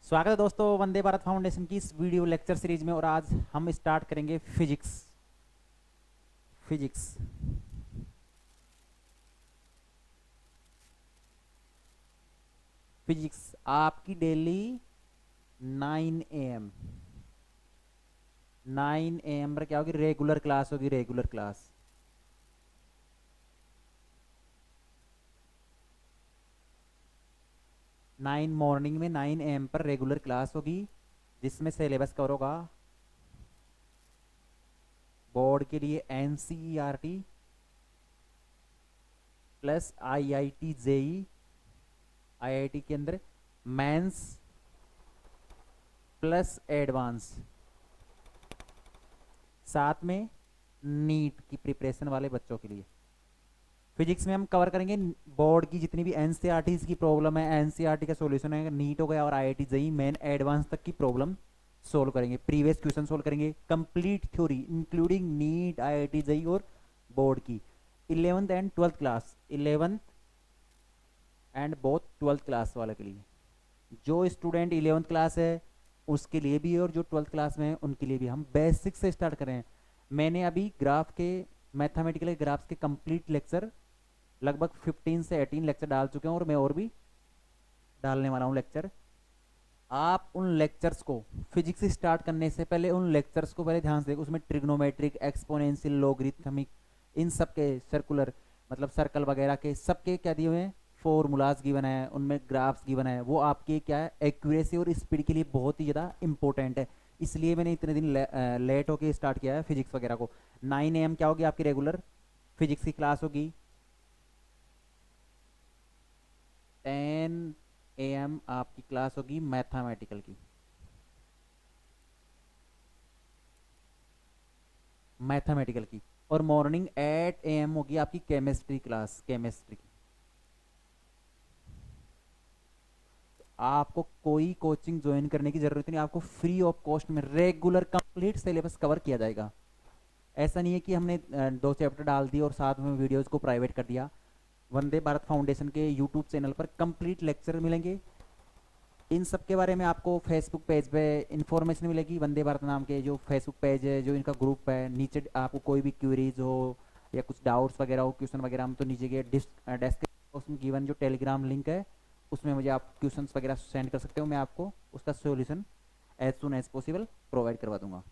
स्वागत है दोस्तों वंदे भारत फाउंडेशन की इस वीडियो लेक्चर सीरीज में। और आज हम स्टार्ट करेंगे फिजिक्स। फिजिक्स फिजिक्स आपकी डेली 9 AM 9 AM पर क्या होगी? रेगुलर क्लास होगी। रेगुलर क्लास 9 मॉर्निंग में 9 AM पर रेगुलर क्लास होगी, जिसमें सिलेबस कवर होगा बोर्ड के लिए NCERT plus IIT JEE। IIT के अंदर मेंस प्लस एडवांस, साथ में नीट की प्रिपरेशन वाले बच्चों के लिए। फिजिक्स में हम कवर करेंगे बोर्ड की जितनी भी एनसीईआरटी की प्रॉब्लम है, एनसीईआरटी का सॉल्यूशन है, नीट हो गया और आईआईटी जेईई मेन एडवांस तक की प्रॉब्लम सोल्व करेंगे। प्रीवियस क्वेश्चन सोल्व करेंगे, complete theory including NEET, IIT JEE और बोर्ड की। 11th and 12th class, 11th and both 12th class वाले के लिए। जो स्टूडेंट 11th क्लास है उसके लिए भी, और जो 12th क्लास में है उनके लिए भी। हम बेसिक से स्टार्ट करें। मैंने अभी ग्राफ के, मैथमेटिकल ग्राफ्स के कंप्लीट लेक्चर लगभग 15 से 18 लेक्चर डाल चुके हैं, और मैं और भी डालने वाला हूँ लेक्चर। आप उन लेक्चर्स को, फिजिक्स स्टार्ट करने से पहले उन लेक्चर्स को पहले ध्यान से देखो। उसमें ट्रिग्नोमेट्रिक, एक्सपोनेंशियल, लॉगरिथमिक, इन सब के सर्कुलर मतलब सर्कल वगैरह के सबके क्या दिए हुए हैं, फॉर्मूलाज गिवन है, उनमें ग्राफ्स गिवन है। वो आपके क्या है, एक्यूरेसी और स्पीड के लिए बहुत ही ज़्यादा इंपॉर्टेंट है। इसलिए मैंने इतने दिन लेट होके स्टार्ट किया है फिजिक्स वगैरह को। 9 AM क्या होगी आपकी रेगुलर फिजिक्स की क्लास होगी। 10 AM आपकी क्लास होगी मैथमेटिकल की। मैथमेटिकल की और मॉर्निंग 8 AM होगी आपकी केमिस्ट्री क्लास, केमिस्ट्री की। आपको कोई कोचिंग ज्वाइन करने की जरूरत नहीं, आपको फ्री ऑफ कॉस्ट में रेगुलर कंप्लीट सिलेबस कवर किया जाएगा। ऐसा नहीं है कि हमने 2 चैप्टर डाल दिए और साथ में वीडियोस को प्राइवेट कर दिया। वंदे भारत फाउंडेशन के यूट्यूब चैनल पर कंप्लीट लेक्चर मिलेंगे। इन सब के बारे में आपको फेसबुक पेज पे इंफॉर्मेशन मिलेगी। वंदे भारत नाम के जो फेसबुक पेज है, जो इनका ग्रुप है, नीचे आपको कोई भी क्वेरीज हो या कुछ डाउट्स वगैरह हो, क्वेश्चन वगैरह, हम तो नीचे के डिस्क्रिप्शन बॉक्स में गिवन जो टेलीग्राम लिंक है उसमें मुझे आप क्वेश्चंस वगैरह सेंड कर सकते हो। मैं आपको उसका solution as soon as possible provide करवा दूंगा।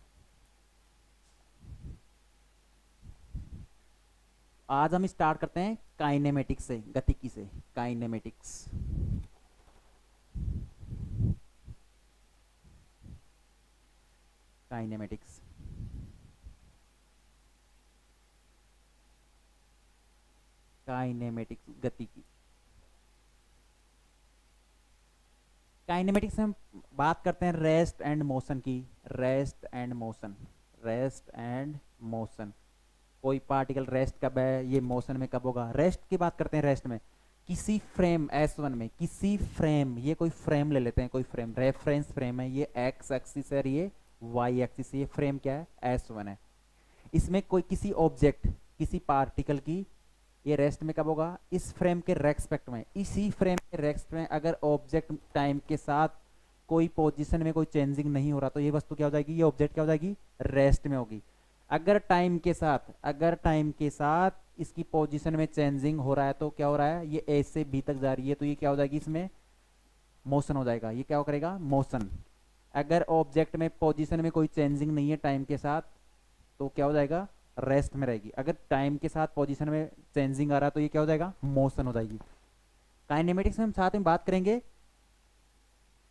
आज हम स्टार्ट करते हैं काइनेमेटिक्स से, गतिकी से। काइनेमेटिक्स, काइनेमेटिक्स काइनेमेटिक्स गतिकी। काइनेमेटिक्स में हम बात करते हैं रेस्ट एंड मोशन की। Rest and motion, rest and motion. कोई पार्टिकल रेस्ट कब है, ये मोशन में कब होगा। रेस्ट की बात करते हैं। रेस्ट में किसी फ्रेम S1 में, किसी फ्रेम, ये कोई फ्रेम ले लेते हैं, कोई फ्रेम रेफरेंस फ्रेम है, ये एक्स एक्सिस है, ये वाई एक्सिस है। ये फ्रेम क्या है, S1 है। इसमें कोई किसी ऑब्जेक्ट, किसी पार्टिकल की ये रेस्ट में कब होगा, इस फ्रेम के रेस्पेक्ट में। इसी फ्रेम के रेस्पेक्ट में अगर ऑब्जेक्ट टाइम के साथ कोई पोजीशन में कोई चेंजिंग नहीं हो रहा तो ये वस्तु क्या हो जाएगी, ये ऑब्जेक्ट क्या हो जाएगी, रेस्ट में होगी। अगर टाइम के साथ, अगर टाइम के साथ इसकी पोजीशन में चेंजिंग हो रहा है तो क्या हो रहा है, ये A से B तक जा रही है तो ये क्या हो जाएगी, इसमें मोशन हो जाएगा। ये क्या करेगा, मोशन। अगर ऑब्जेक्ट में पोजीशन में कोई चेंजिंग नहीं है टाइम के साथ तो क्या हो जाएगा, रेस्ट में रहेगी। अगर टाइम के साथ पोजीशन में चेंजिंग आ रहा तो ये क्या हो जाएगा, मोशन हो जाएगी। काइनेमेटिक्स में हम साथ में बात करेंगे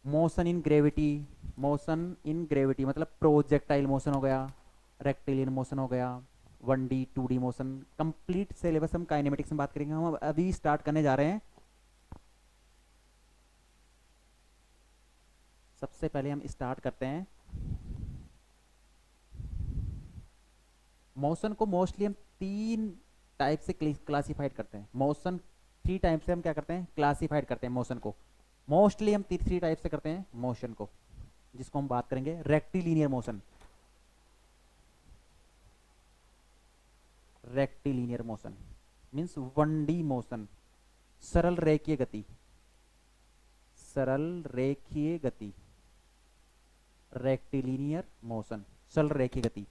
motion in gravity. Motion in gravity मतलब प्रोजेक्टाइल मोशन हो गया, रेक्टिलियन मोशन हो गया, 1D 2D motion. Complete syllabus हम काइनेमेटिक्स में बात करेंगे। हम अभी स्टार्ट करने जा रहे हैं। सबसे पहले हम स्टार्ट करते हैं मोशन को। मोस्टली हम 3 टाइप से क्लासीफाइड करते हैं मोशन। 3 टाइप से हम क्या करते हैं, क्लासीफाइड करते हैं मोशन को। मोस्टली हम 3 टाइप से करते हैं मोशन को, जिसको हम बात करेंगे rectilinear motion. Rectilinear motion means 1D motion, सरल रेखीय गति, सरल रेखीय गति। रेक्टिलिनियर मोशन, सरल रेखीय गति।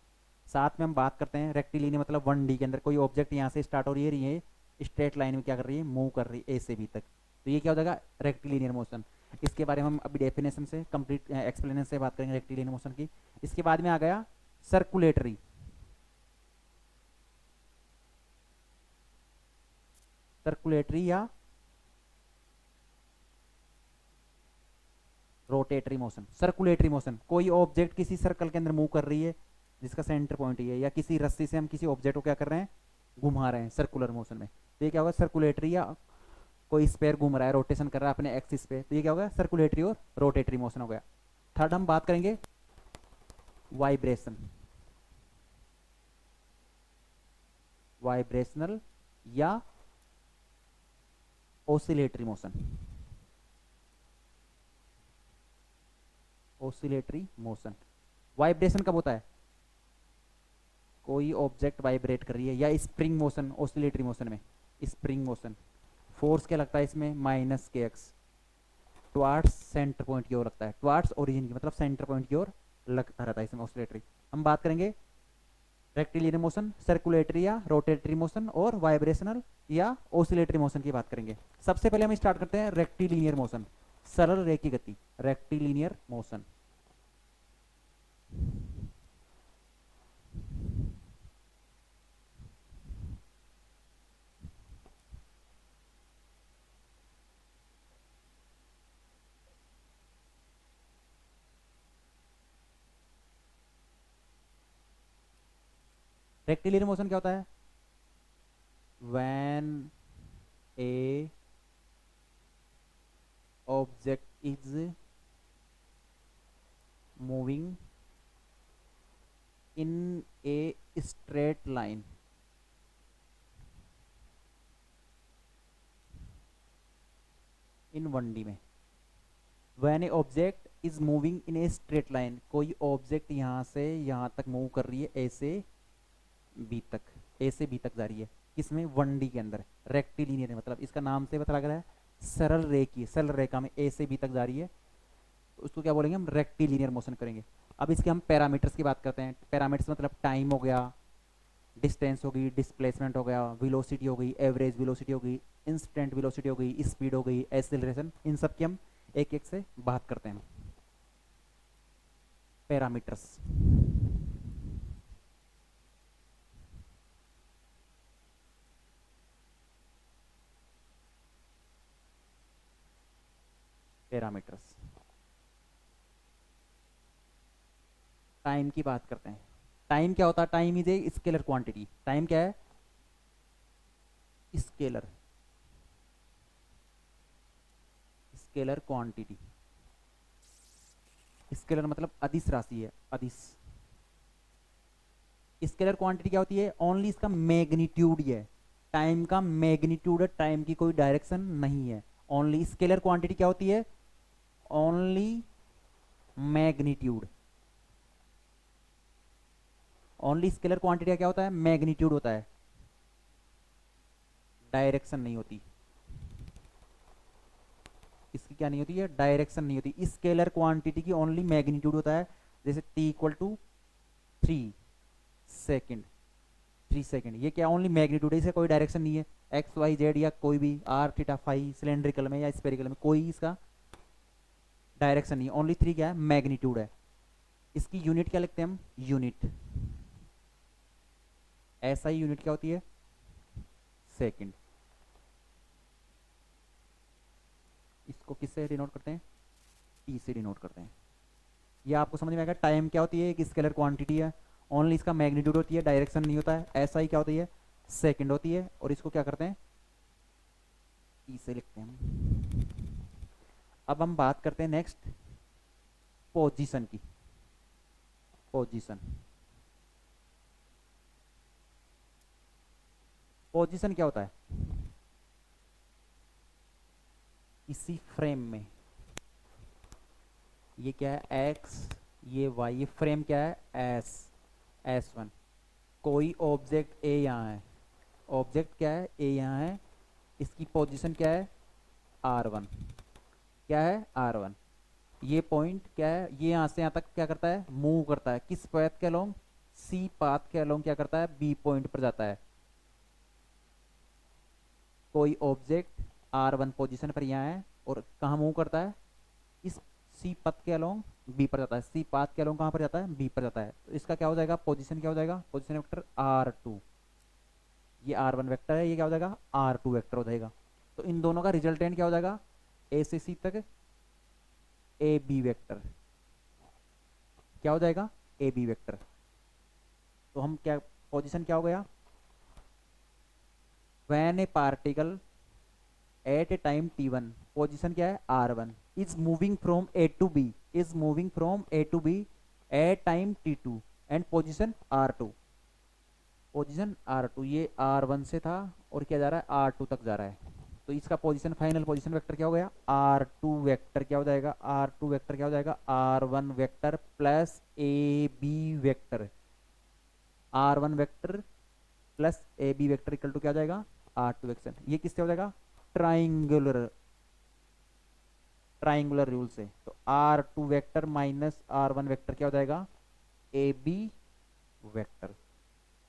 साथ में हम बात करते हैं रेक्टिलिनियर मतलब 1D के अंदर कोई ऑब्जेक्ट यहाँ से स्टार्ट हो रही है, स्ट्रेट लाइन में क्या कर रही है, मूव कर रही है ए से बी तक, तो ये क्या हो जाएगा, रेक्टिलिनियर मोशन। इसके बारे में हम अभी डेफिनेशन से कंप्लीट एक्सप्लेनेशन से बात करेंगे रेक्टिलिनियर मोशन की। इसके बाद में आ गया सर्कुलेटरी। सर्कुलेटरी या रोटेटरी मोशन। सर्कुलेटरी मोशन, कोई ऑब्जेक्ट किसी सर्कल के अंदर मूव कर रही है जिसका सेंटर पॉइंट ये है, या किसी रस्सी से हम किसी ऑब्जेक्ट को क्या कर रहे हैं, घुमा रहे हैं सर्कुलर मोशन में, तो ये क्या होगा सर्कुलेटरी, या कोई स्पेयर घूम रहा है, रोटेशन कर रहा है अपने एक्सिस पे, तो ये क्या होगा सर्कुलेटरी और रोटेटरी मोशन हो गया। थर्ड हम बात करेंगे वाइब्रेशन। वाइब्रेशनल या oscillatory motion. Oscillatory motion, vibration कब होता है, कोई ऑब्जेक्ट वाइब्रेट कर रही है, या स्प्रिंग मोशन, ओसिलेटरी मोशन में स्प्रिंग मोशन, फोर्स क्या लगता है इसमें, माइनस के एक्स, टुवार्ड्स सेंटर पॉइंट की ओर लगता है, टुवार्ड्स ओरिजिन की मतलब सेंटर पॉइंट की ओर लगता रहता है इसमें ऑसिलेटरी। हम बात करेंगे रेक्टिलिनियर मोशन, सर्कुलेटरी या रोटेटरी मोशन, और वाइब्रेशनल या ओसिलेटरी मोशन की बात करेंगे। सबसे पहले हम स्टार्ट करते हैं रेक्टिलिनियर मोशन, सरल रेखीय गति, रेक्टिलिनियर मोशन। रेक्टिलिनियर मोशन क्या होता है, when A object is moving in a straight line in 1D में। When A object is moving in a straight line, कोई ऑब्जेक्ट यहाँ से यहाँ तक मूव कर रही है, ए से बी तक, ए से बी तक जा रही है, किसमें, 1D के अंदर, रेक्टिलिनियर मतलब इसका नाम से पता लग रहा है सरल रेखीय, सरल रेखा में ए से बी तक जा रही है, तो उसको क्या बोलेंगे हम, रेक्टिलिनियर मोशन करेंगे। अब इसके हम पैरामीटर्स की बात करते हैं। पैरामीटर्स मतलब टाइम हो गया, डिस्टेंस हो गई, डिस्प्लेसमेंट हो गया, वेलोसिटी हो गई, एवरेज वेलोसिटी हो गई, इंस्टेंट वेलोसिटी हो गई, स्पीड हो गई, एक्सेलरेशन, इन सब की हम एक एक से बात करते हैं। पैरामीटर्स, पैरामीटर्स, टाइम की बात करते हैं। टाइम क्या होता है, time is a scalar quantity. Time क्या है, स्केलर, स्केलर क्वांटिटी। स्केलर मतलब अदिश राशि है, अदिश। स्केलर क्वांटिटी क्या होती है, ओनली इसका मैग्नीट्यूड ही है, टाइम का मैग्नीट्यूड है, टाइम की कोई डायरेक्शन नहीं है। ओनली स्केलर क्वांटिटी क्या होती है, only magnitude. Only scalar quantity का क्या होता है, मैग्नीट्यूड होता है, डायरेक्शन नहीं होती इसकी, क्या नहीं होती है, डायरेक्शन नहीं होती। स्केलर क्वांटिटी की ओनली मैग्नीट्यूड होता है, जैसे t equal to 3 second, 3 second, ये क्या ओनली मैग्नीट्यूड है, इसका कोई डायरेक्शन नहीं है, एक्स वाई जेड या कोई भी आर थीटा फाई, सिलेंड्रिकल में या स्पेरिकल में कोई इसका डायरेक्शन नहीं है, ओनली 3 क्या है, मैग्नीट्यूड है। इसकी यूनिट क्या लिखते हैं हम, यूनिट, ऐसा ही यूनिट क्या होती है, सेकेंड। इसको किससे डिनोट करते हैं, टी से डिनोट करते हैं। ये आपको समझ में आएगा। टाइम क्या होती है, एक स्केलर क्वांटिटी है, ओनली इसका मैग्नीट्यूड होती है, डायरेक्शन नहीं होता है। ऐसा ही क्या होती है, सेकंड होती है, और इसको क्या करते हैं, टी से लिखते हैं हम। अब हम बात करते हैं नेक्स्ट पोजीशन की। पोजीशन, पोजीशन क्या होता है, इसी फ्रेम में, ये क्या है एक्स, ये वाई, ये फ्रेम क्या है एस, S1। कोई ऑब्जेक्ट ए यहाँ है, ऑब्जेक्ट क्या है ए यहाँ है, इसकी पोजीशन क्या है R1, क्या है R1। ये पॉइंट क्या है, ये यहाँ से यहाँ तक क्या करता है, मूव करता है, किस पाथ के अलोंग, सी पाथ के अलोंग क्या करता है, बी पॉइंट पर जाता है। कोई ऑब्जेक्ट R1 पोजीशन पर यहाँ है और कहाँ मूव करता है, इस सी पथ के अलोंग बी पर जाता है, सी पाथ के अलोंग कहाँ पर जाता है, बी पर जाता है। तो इसका क्या हो जाएगा, पोजीशन क्या हो जाएगा, पोजीशन वेक्टर R2। ये R1 वेक्टर है, ये क्या हो जाएगा, R2 वेक्टर हो जाएगा। तो इन दोनों का रिजल्टेंट क्या हो जाएगा, ए से सी तक ए बी वेक्टर क्या हो जाएगा, ए बी वेक्टर। तो हम क्या, पोजीशन क्या हो गया, when a particle at a time t1, position क्या है R1, is moving from A to B, is moving from A to B at time t2 and position R2, position R2, ये R1 से था और क्या जा रहा है, R2 तक जा रहा है। तो इसका पोजीशन, फाइनल पोजीशन वेक्टर क्या हो गया, R2 वेक्टर क्या हो जाएगा, R2 वेक्टर क्या हो जाएगा, R1 vector plus A B vector, R1 vector plus A B vector equal to क्या हो जाएगा, R2 वेक्टर। ये किससे हो जाएगा, ट्राइंगुलर, ट्राइंगुलर रूल से। तो R2 vector minus R1 vector क्या हो जाएगा, ए बी वेक्टर।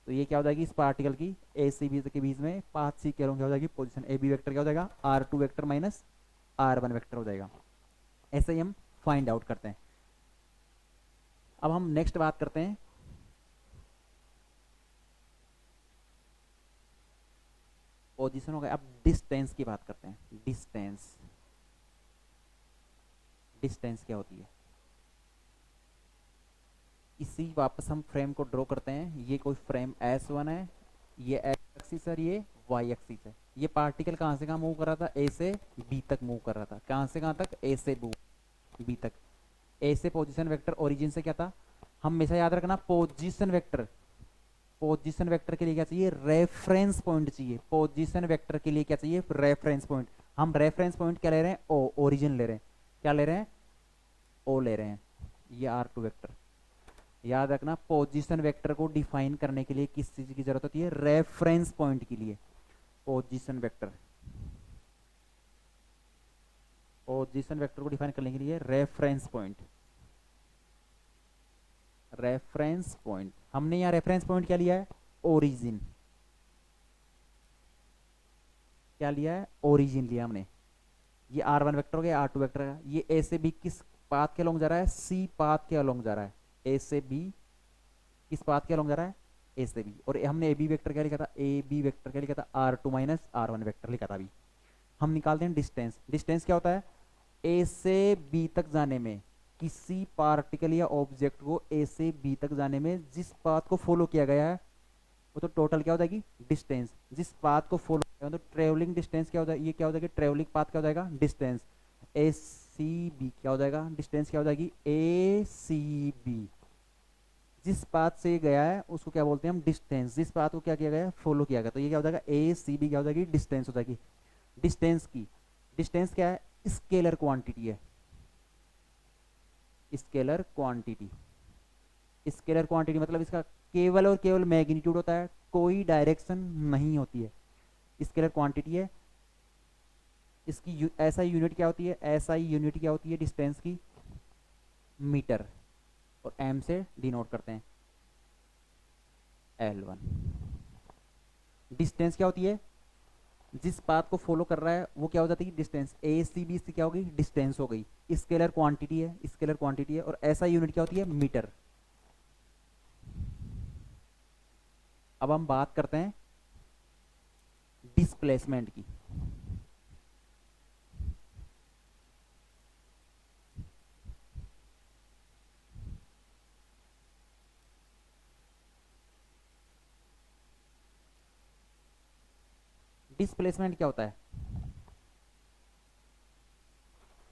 तो ये क्या हो जाएगी, इस पार्टिकल की ए सी बी के बीच में पाथ सी के क्या हो जाएगी, पोजीशन ए बी वेक्टर क्या हो जाएगा, R2 vector minus R1 vector हो जाएगा। ऐसे ही हम फाइंड आउट करते हैं। अब हम नेक्स्ट बात करते हैं पोजीशन हो गया, अब डिस्टेंस की बात करते हैं। डिस्टेंस, डिस्टेंस क्या होती है, इसी वापस हम फ्रेम को ड्रॉ करते हैं। ये कोई फ्रेम S1 है, ये एक्स एक्सिस है, ये वाई एक्सिस है। ये पार्टिकल कहाँ से कहाँ मूव कर रहा था, ए से बी तक मूव कर रहा था। कहाँ से कहाँ तक, ए से बी तक। ए से पोजीशन वेक्टर ओरिजिन से क्या था, हम हमेशा याद रखना पोजीशन वेक्टर, पोजीशन वेक्टर के लिए क्या चाहिए, रेफरेंस पॉइंट चाहिए। पोजीशन वेक्टर के लिए क्या चाहिए, रेफरेंस पॉइंट। हम रेफरेंस पॉइंट क्या ले रहे हैं, ओ, ओरिजिन ले रहे हैं। क्या ले रहे हैं, ओ ले रहे हैं। ये R2 वेक्टर, याद रखना पोजीशन वेक्टर को डिफाइन करने के लिए किस चीज की जरूरत होती है, रेफरेंस पॉइंट के लिए। पोजीशन वेक्टर, पोजीशन वेक्टर को डिफाइन करने के लिए रेफरेंस पॉइंट, रेफरेंस पॉइंट। हमने यहाँ रेफरेंस पॉइंट क्या लिया है, ओरिजिन। क्या लिया है, ओरिजिन लिया हमने। ये R1 वेक्टर हो गया, R2 वेक्टर है। ये ए से बी किस पाथ के अलोंग जा रहा है, सी पाथ के अलोंग जा रहा है। ए से बी किस पाथ के अलोंग जा रहा है, ए से बी। और हमने ए बी वेक्टर क्या लिखा था, ए बी वेक्टर क्या लिखा था, R2 माइनस R1 वेक्टर लिखा था अभी। हम निकालते हैं डिस्टेंस। डिस्टेंस क्या होता है, ए से बी तक जाने में, किसी पार्टिकल या ऑब्जेक्ट को ए से बी तक जाने में जिस पाथ को फॉलो किया गया है वो तो टोटल क्या हो जाएगी, डिस्टेंस। जिस पाथ को फॉलो किया तो ट्रेवलिंग डिस्टेंस क्या हो जाएगी, ये क्या हो जाएगी, ट्रेवलिंग पाथ क्या हो जाएगा, डिस्टेंस। ए सी बी क्या हो जाएगा, डिस्टेंस क्या हो जाएगी, ए सी बी। जिस पाथ से गया है उसको क्या बोलते हैं हम, डिस्टेंस। जिस पाथ को क्या किया गया है, फॉलो किया गया, तो ये क्या हो जाएगा, ए सी बी क्या हो जाएगी, डिस्टेंस हो जाएगी। डिस्टेंस की, डिस्टेंस क्या है, स्केलर क्वांटिटी है, स्केलर क्वांटिटी। स्केलर क्वांटिटी मतलब इसका केवल और केवल मैग्नीट्यूड होता है, कोई डायरेक्शन नहीं होती है। स्केलर क्वांटिटी है। इसकी एसआई यूनिट क्या होती है, एसआई यूनिट क्या होती है डिस्टेंस की, मीटर, और एम से डिनोट करते हैं, L1। डिस्टेंस क्या होती है, जिस पाथ को फॉलो कर रहा है वो क्या हो जाती है, डिस्टेंस। ए सी बी से क्या हो गई, डिस्टेंस हो गई। स्केलर क्वांटिटी है, स्केलर क्वांटिटी है। और एसआई यूनिट क्या होती है, मीटर। अब हम बात करते हैं डिस्प्लेसमेंट की। डिस्प्लेसमेंट क्या होता है,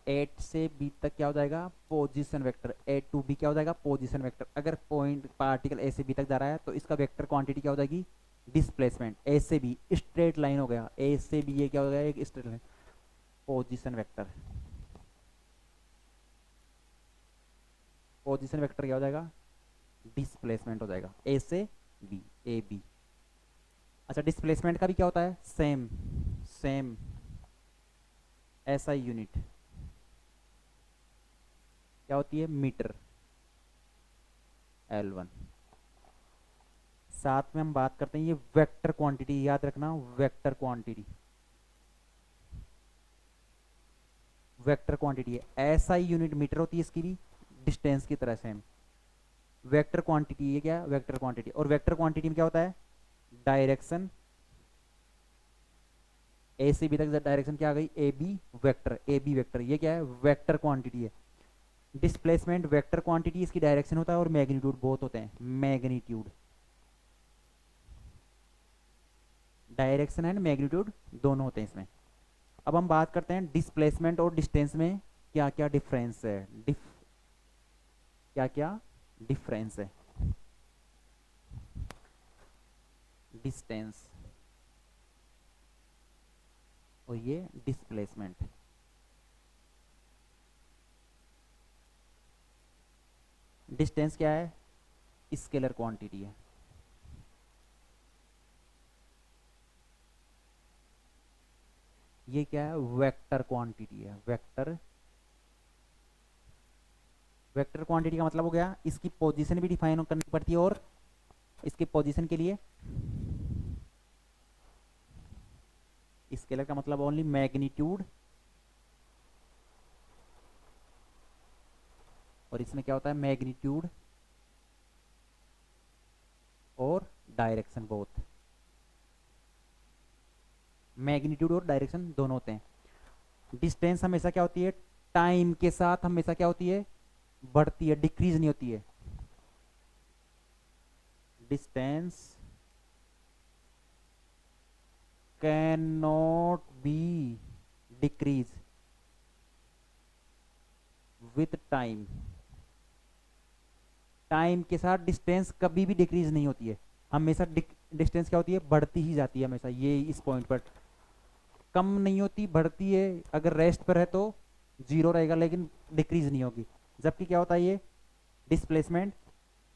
ए से बी तक क्या हो जाएगा, position vector. A to B क्या हो जाएगा, पोजीशन वेक्टर। अगर पॉइंट पार्टिकल ए से बी तक जा रहा है तो इसका वेक्टर क्वांटिटी क्या हो जाएगी, डिस्प्लेसमेंट। ए से बी स्ट्रेट लाइन हो गया, ए से बी ये क्या हो गया, एक straight line, position vector. Position vector क्या हो जाएगा, डिस्प्लेसमेंट हो जाएगा, ए से बी, ए बी। अच्छा, डिस्प्लेसमेंट का भी क्या होता है, सेम, सेम एसआई यूनिट। क्या होती है, मीटर L1। साथ में हम बात करते हैं ये वेक्टर क्वांटिटी, याद रखना वेक्टर क्वांटिटी, वेक्टर क्वांटिटी है, ऐसा ही यूनिट मीटर होती है इसकी भी, डिस्टेंस की तरह सेम वेक्टर क्वांटिटी। ये क्या, वेक्टर क्वांटिटी। और वेक्टर क्वांटिटी में क्या होता है, डायरेक्शन, ए से बी तक डायरेक्शन क्या आ गई, A B vector, A B vector, ये क्या है, वेक्टर क्वांटिटी है। डिस्प्लेसमेंट वेक्टर क्वांटिटी, इसकी डायरेक्शन होता है और मैग्नीट्यूड बहुत होते हैं, मैग्नीट्यूड, डायरेक्शन एंड मैग्नीट्यूड दोनों होते हैं इसमें। अब हम बात करते हैं डिस्प्लेसमेंट और डिस्टेंस में क्या क्या डिफरेंस है, क्या क्या डिफरेंस है। डिस्टेंस और ये डिस्प्लेसमेंट। डिस्टेंस क्या है, स्केलर क्वांटिटी है, ये क्या है, वेक्टर क्वांटिटी है, वेक्टर। वेक्टर क्वांटिटी का मतलब हो गया इसकी पोजीशन भी डिफाइन करनी पड़ती है, और इसकी पोजीशन के लिए स्केलर का मतलब ओनली मैग्नीट्यूड, और इसमें क्या होता है, मैग्नीट्यूड और डायरेक्शन बोथ, मैग्नीट्यूड और डायरेक्शन दोनों होते हैं। डिस्टेंस हमेशा क्या होती है, टाइम के साथ हमेशा क्या होती है, बढ़ती है, डिक्रीज नहीं होती है। Distance can not be decrease with time, time के साथ डिस्टेंस कभी भी डिक्रीज नहीं होती है, हमेशा डिस्टेंस क्या होती है, बढ़ती ही जाती है हमेशा, ये इस पॉइंट पर कम नहीं होती, बढ़ती है। अगर रेस्ट पर है तो जीरो रहेगा, लेकिन डिक्रीज नहीं होगी। जबकि क्या होता है, ये डिस्प्लेसमेंट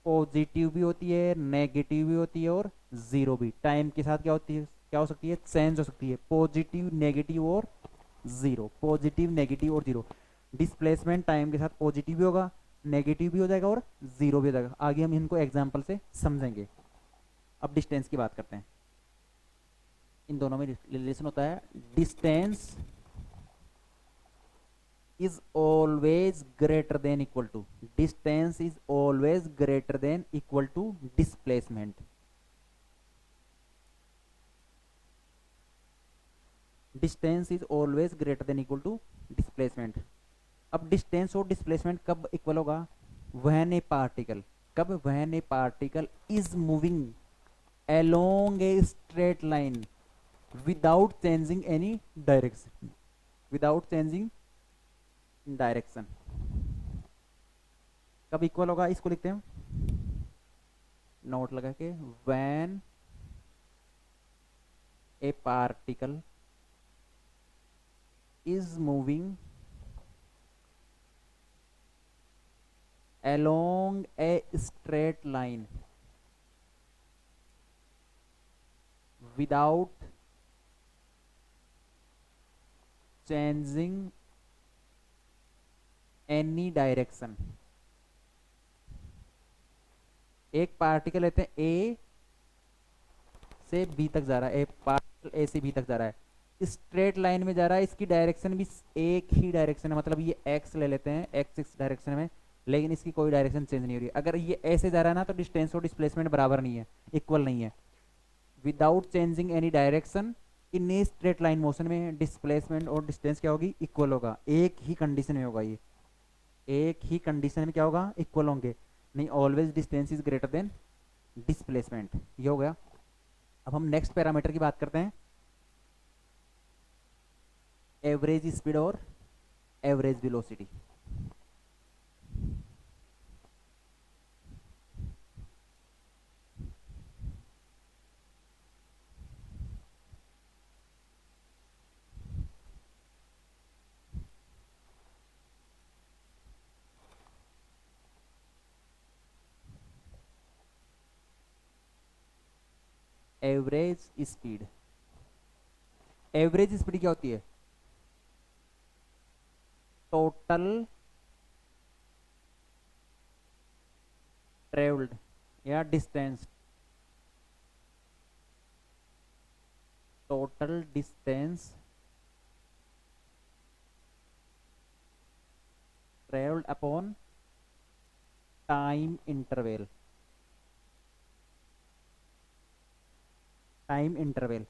पॉजिटिव भी होती है, नेगेटिव भी होती है, और जीरो भी। टाइम के साथ क्या होती है, क्या हो सकती है, चेंज हो सकती है, पॉजिटिव नेगेटिव और जीरो, पॉजिटिव नेगेटिव और जीरो। डिस्प्लेसमेंट टाइम के साथ पॉजिटिव भी होगा, नेगेटिव भी हो जाएगा और जीरो भी हो जाएगा। आगे हम इनको एग्जाम्पल से समझेंगे। अब डिस्टेंस की बात करते हैं, इन दोनों में रिलेशन होता है। Distance is always greater than equal to, distance is always greater than equal to displacement। Distance is always greater than equal to displacement. अब डिस्टेंस और डिस्प्लेसमेंट कब इक्वल होगा, व्हेन ए पार्टिकल, कब, when a particle is moving along a straight line without changing any direction, without changing direction. कब equal होगा, इसको लिखते हैं नोट लगा के, when a particle is moving along a straight line without changing any direction। एक particle लेते हैं ए से बी तक जा रहा है, एक पार्टिकल ए से बी तक जा रहा है, स्ट्रेट लाइन में जा रहा है, इसकी डायरेक्शन भी एक ही डायरेक्शन है, मतलब ये एक्स ले लेते हैं, एक्स इस डायरेक्शन में, लेकिन इसकी कोई डायरेक्शन चेंज नहीं हो रही है। अगर ये ऐसे जा रहा है ना, तो डिस्टेंस और डिस्प्लेसमेंट बराबर नहीं है, इक्वल नहीं है। Without changing any direction in a straight line motion में डिस्प्लेसमेंट और डिस्टेंस क्या होगी, इक्वल होगा। एक ही कंडीशन में होगा ये, एक ही कंडीशन में क्या होगा, इक्वल होंगे। नहीं, always distance is greater than displacement, ये हो गया। अब हम नेक्स्ट पैरामीटर की बात करते हैं, एवरेज स्पीड और average velocity. Average speed, average speed क्या होती है, टोटल ट्रेवल्ड या distance, total distance travelled upon time interval, time interval,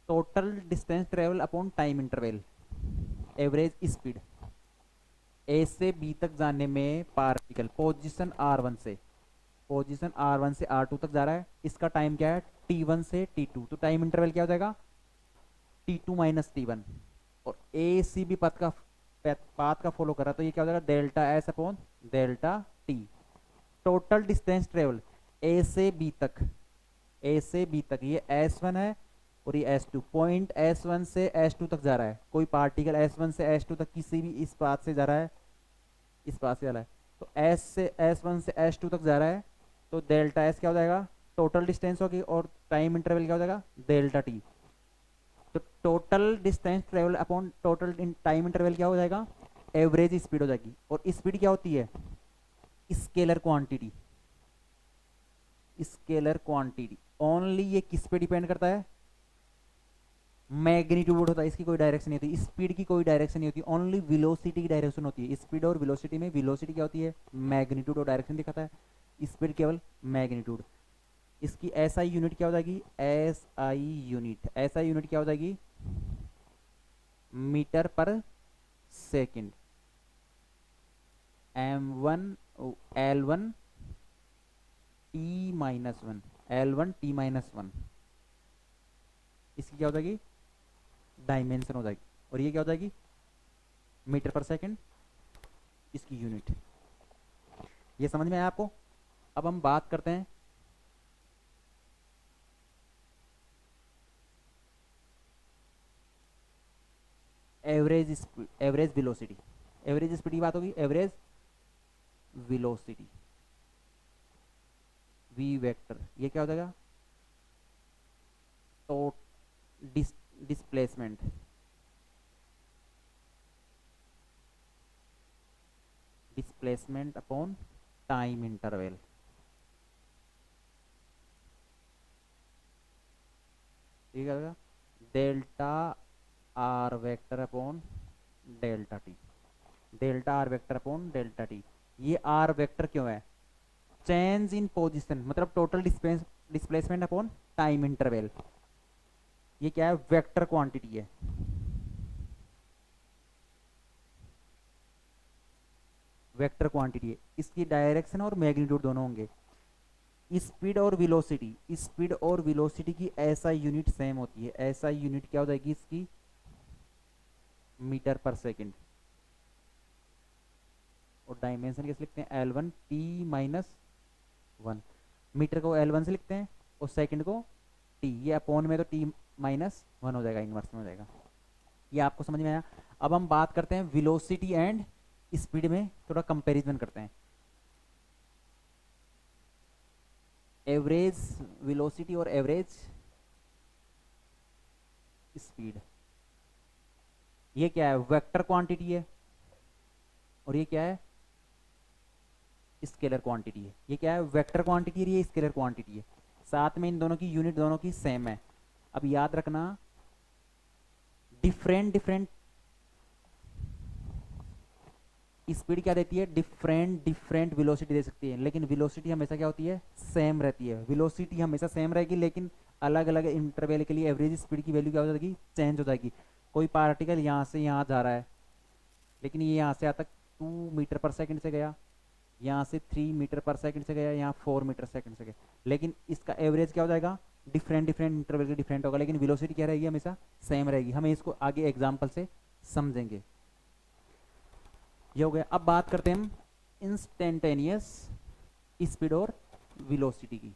total distance travel upon time interval, average speed. A से बी तक जाने में पार्टिकल पोजीशन R1 से, पोजीशन R1 से R2 तक जा रहा है, इसका टाइम क्या है T1 से T2, तो टाइम इंटरवल क्या हो जाएगा T2 माइनस T1। और ए सी बी पाथ का फॉलो कर रहा है, तो ये क्या हो जाएगा delta S upon delta T. Total distance travel A से बी तक, ए से बी तक ये S1 है और ये S2, पॉइंट S1 से S2 तक जा रहा है, कोई पार्टिकल S1 से S2 तक किसी भी इस पाथ से जा रहा है, इस पाथ से जा रहा है, तो S1 से S2 तक जा रहा है, तो डेल्टा एस क्या हो जाएगा टोटल डिस्टेंस होगी, और टाइम इंटरवल क्या हो जाएगा डेल्टा टी। तो total distance travel upon total time interval क्या हो जाएगा एवरेज स्पीड हो जाएगी। और स्पीड क्या होती है scalar quantity, scalar quantity only, ये किस पे डिपेंड करता है मैग्नीट्यूड होता है, इसकी कोई डायरेक्शन नहीं होती, स्पीड की कोई डायरेक्शन नहीं होती, ओनली वेलोसिटी की डायरेक्शन होती है। स्पीड और वेलोसिटी में वेलोसिटी क्या होती है मैग्नीट्यूड और डायरेक्शन दिखाता है, स्पीड केवल मैग्नीट्यूड। इसकी एसआई यूनिट क्या हो जाएगी एसआई यूनिट, एसआई यूनिट क्या हो जाएगी metre per second, M1 L1 T minus one, L1 T minus one, इसकी क्या हो जाएगी डायमेंशन हो जाएगी, और ये क्या हो जाएगी मीटर पर सेकंड इसकी यूनिट। ये समझ में आया आपको। अब हम बात करते हैं average speed, average velocity, average speed की बात होगी, एवरेज वेलोसिटी v वेक्टर, ये क्या हो जाएगा तो displacement, displacement upon time interval, ठीक है delta R vector upon delta t, delta R vector upon delta T. ये आर वेक्टर क्यों है चेंज इन पोजीशन, मतलब total displacement upon time interval, ये क्या है वेक्टर क्वांटिटी है, वेक्टर क्वांटिटी है, इसकी डायरेक्शन और मैग्नीट्यूड दोनों होंगे। स्पीड और वेलोसिटी, स्पीड और वेलोसिटी की एसआई यूनिट सेम होती है, एसआई यूनिट क्या हो जाएगी इसकी मीटर पर सेकंड, और डायमेंशन कैसे लिखते हैं L1 T minus one, metre को L1 से लिखते हैं और सेकंड को T, ये अपॉन में तो T माइनस वन हो जाएगा, इनवर्स में हो जाएगा। ये आपको समझ में आया। अब हम बात करते हैं वेलोसिटी एंड स्पीड में थोड़ा कंपैरिजन करते हैं। एवरेज वेलोसिटी और एवरेज स्पीड, ये क्या है वेक्टर क्वांटिटी है और ये क्या है स्केलर क्वांटिटी है, ये क्या है वेक्टर क्वांटिटी है, ये स्केलर क्वांटिटी है, साथ में इन दोनों की यूनिट दोनों की सेम है। अब याद रखना डिफरेंट डिफरेंट स्पीड क्या देती है डिफरेंट डिफरेंट वेलोसिटी दे सकती है, लेकिन वेलोसिटी हमेशा क्या होती है सेम रहती है, वेलोसिटी हमेशा सेम रहेगी, लेकिन अलग अलग इंटरवल के लिए एवरेज स्पीड की वैल्यू क्या हो जाएगी चेंज हो जाएगी। कोई पार्टिकल यहाँ से यहाँ जा रहा है, लेकिन ये यहाँ से यहाँ तक 2 मीटर पर सेकंड से गया, यहाँ से 3 मीटर पर सेकंड से गया, यहाँ 4 मीटर सेकंड से गया, लेकिन इसका एवरेज क्या हो जाएगा डिफरेंट डिफरेंट इंटरवल के डिफरेंट होगा, लेकिन वेलोसिटी क्या रहेगी हमेशा सेम रहेगी। हमें इसको आगे एग्जाम्पल से समझेंगे। ये हो गया। अब बात करते हैं हम इंस्टेंटेनियस स्पीड और वेलोसिटी की।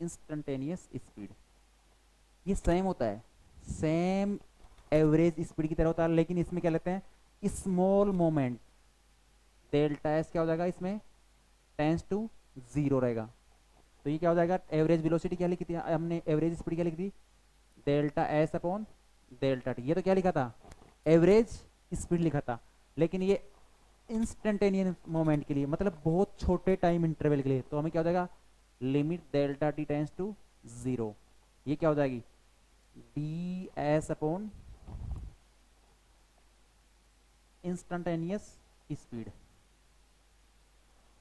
इंस्टेंटेनियस स्पीड ये सेम होता है, सेम एवरेज स्पीड की तरह होता है, लेकिन इसमें क्या लेते हैं स्मॉल मोमेंट, डेल्टा एस क्या हो जाएगा इसमें टेंस टू 0 रहेगा। तो ये क्या हो जाएगा एवरेज वेलोसिटी क्या लिखी थी हमने, एवरेज स्पीड क्या लिखी थी delta S upon delta T, ये तो क्या लिखा था, एवरेज स्पीड लिखा था, लेकिन ये इंस्टेंटेनियस मोमेंट के लिए, मतलब बहुत छोटे टाइम इंटरवल के लिए, तो हमें क्या हो जाएगा, limit delta t tends to zero, ये क्या हो जाएगी, d s upon instantaneous speed.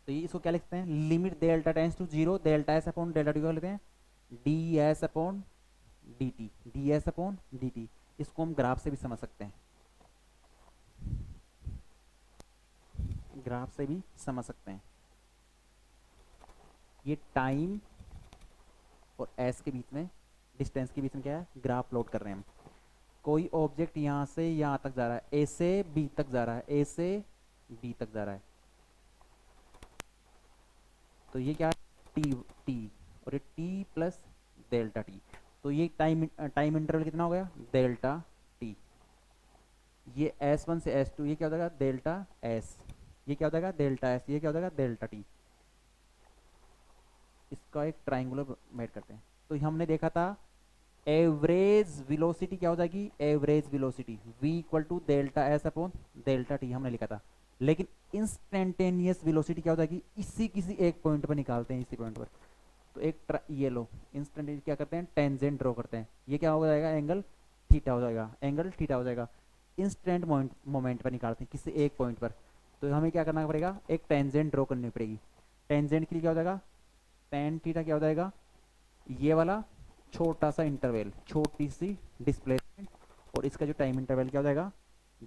तो ये इसको क्या लिखते हैं, limit delta tends to zero, delta S upon delta t को लेते हैं d s upon D t, d s upon D t. इसको हम ग्राफ से भी समझ सकते हैं, ग्राफ से भी समझ सकते हैं। ये टाइम और एस के बीच में, डिस्टेंस के बीच में क्या है, ग्राफ प्लॉट कर रहे हैं हम। कोई ऑब्जेक्ट यहाँ से यहाँ तक जा रहा है, ए से बी तक जा रहा है, ए से बी तक जा रहा है, तो ये क्या है, टी टी, और ये टी प्लस डेल्टा टी, तो ये टाइम इंटरवल कितना हो गया, डेल्टा टी। ये S1 से S2, ये क्या हो जाएगा, डेल्टा एस, ये क्या हो जाएगा, डेल्टा एस, ये क्या हो जाएगा, डेल्टा टी। इसका एक ट्राइंगुलर मेड करते हैं। तो हमने देखा था एवरेज वेलोसिटी क्या हो जाएगी, average velocity v equal to delta S upon delta t हमने लिखा था, लेकिन इंस्टेंटेनियस वेलोसिटी क्या हो जाएगी, इसी किसी एक पॉइंट पर निकालते हैं, इसी पॉइंट पर। तो एक ये लो, इंस्टेंटेनियस क्या करते हैं, टेंजेंट ड्रॉ करते हैं, ये क्या हो जाएगा, एंगल थीटा हो जाएगा, एंगल थीटा हो जाएगा, इंस्टेंट मोमेंट पर निकालते हैं किसी एक पॉइंट पर। तो हमें क्या करना पड़ेगा, एक टेंजेंट ड्रॉ करनी पड़ेगी। टेंजेंट के लिए क्या हो जाएगा, टेन थीटा क्या हो जाएगा, ये वाला छोटा सा इंटरवल, छोटी सी डिस्प्लेसमेंट, और इसका जो टाइम इंटरवल क्या हो जाएगा,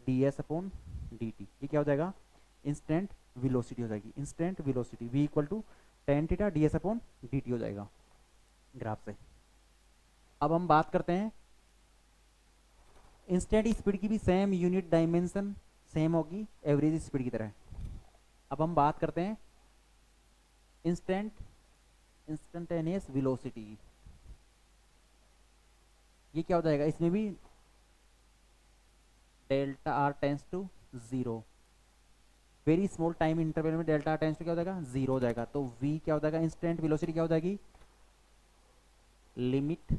d s upon D t, ये क्या हो जाएगा, इंस्टेंट वेलोसिटी हो जाएगी, instant velocity v equal to tan theta d s upon D T हो जाएगा ग्राफ से। अब हम बात करते हैं इंस्टेंट स्पीड की भी सेम यूनिट डायमेंशन सेम होगी एवरेज स्पीड की तरह। अब हम बात करते हैं इंस्टेंटेनियस वेलोसिटी, ये क्या हो जाएगा, इसमें भी delta r tends to zero, very small time interval में डेल्टा आर टेंस टू क्या हो जाएगा, जीरो हो जाएगा। तो v क्या हो जाएगा, इंस्टेंट वेलोसिटी क्या हो जाएगी, limit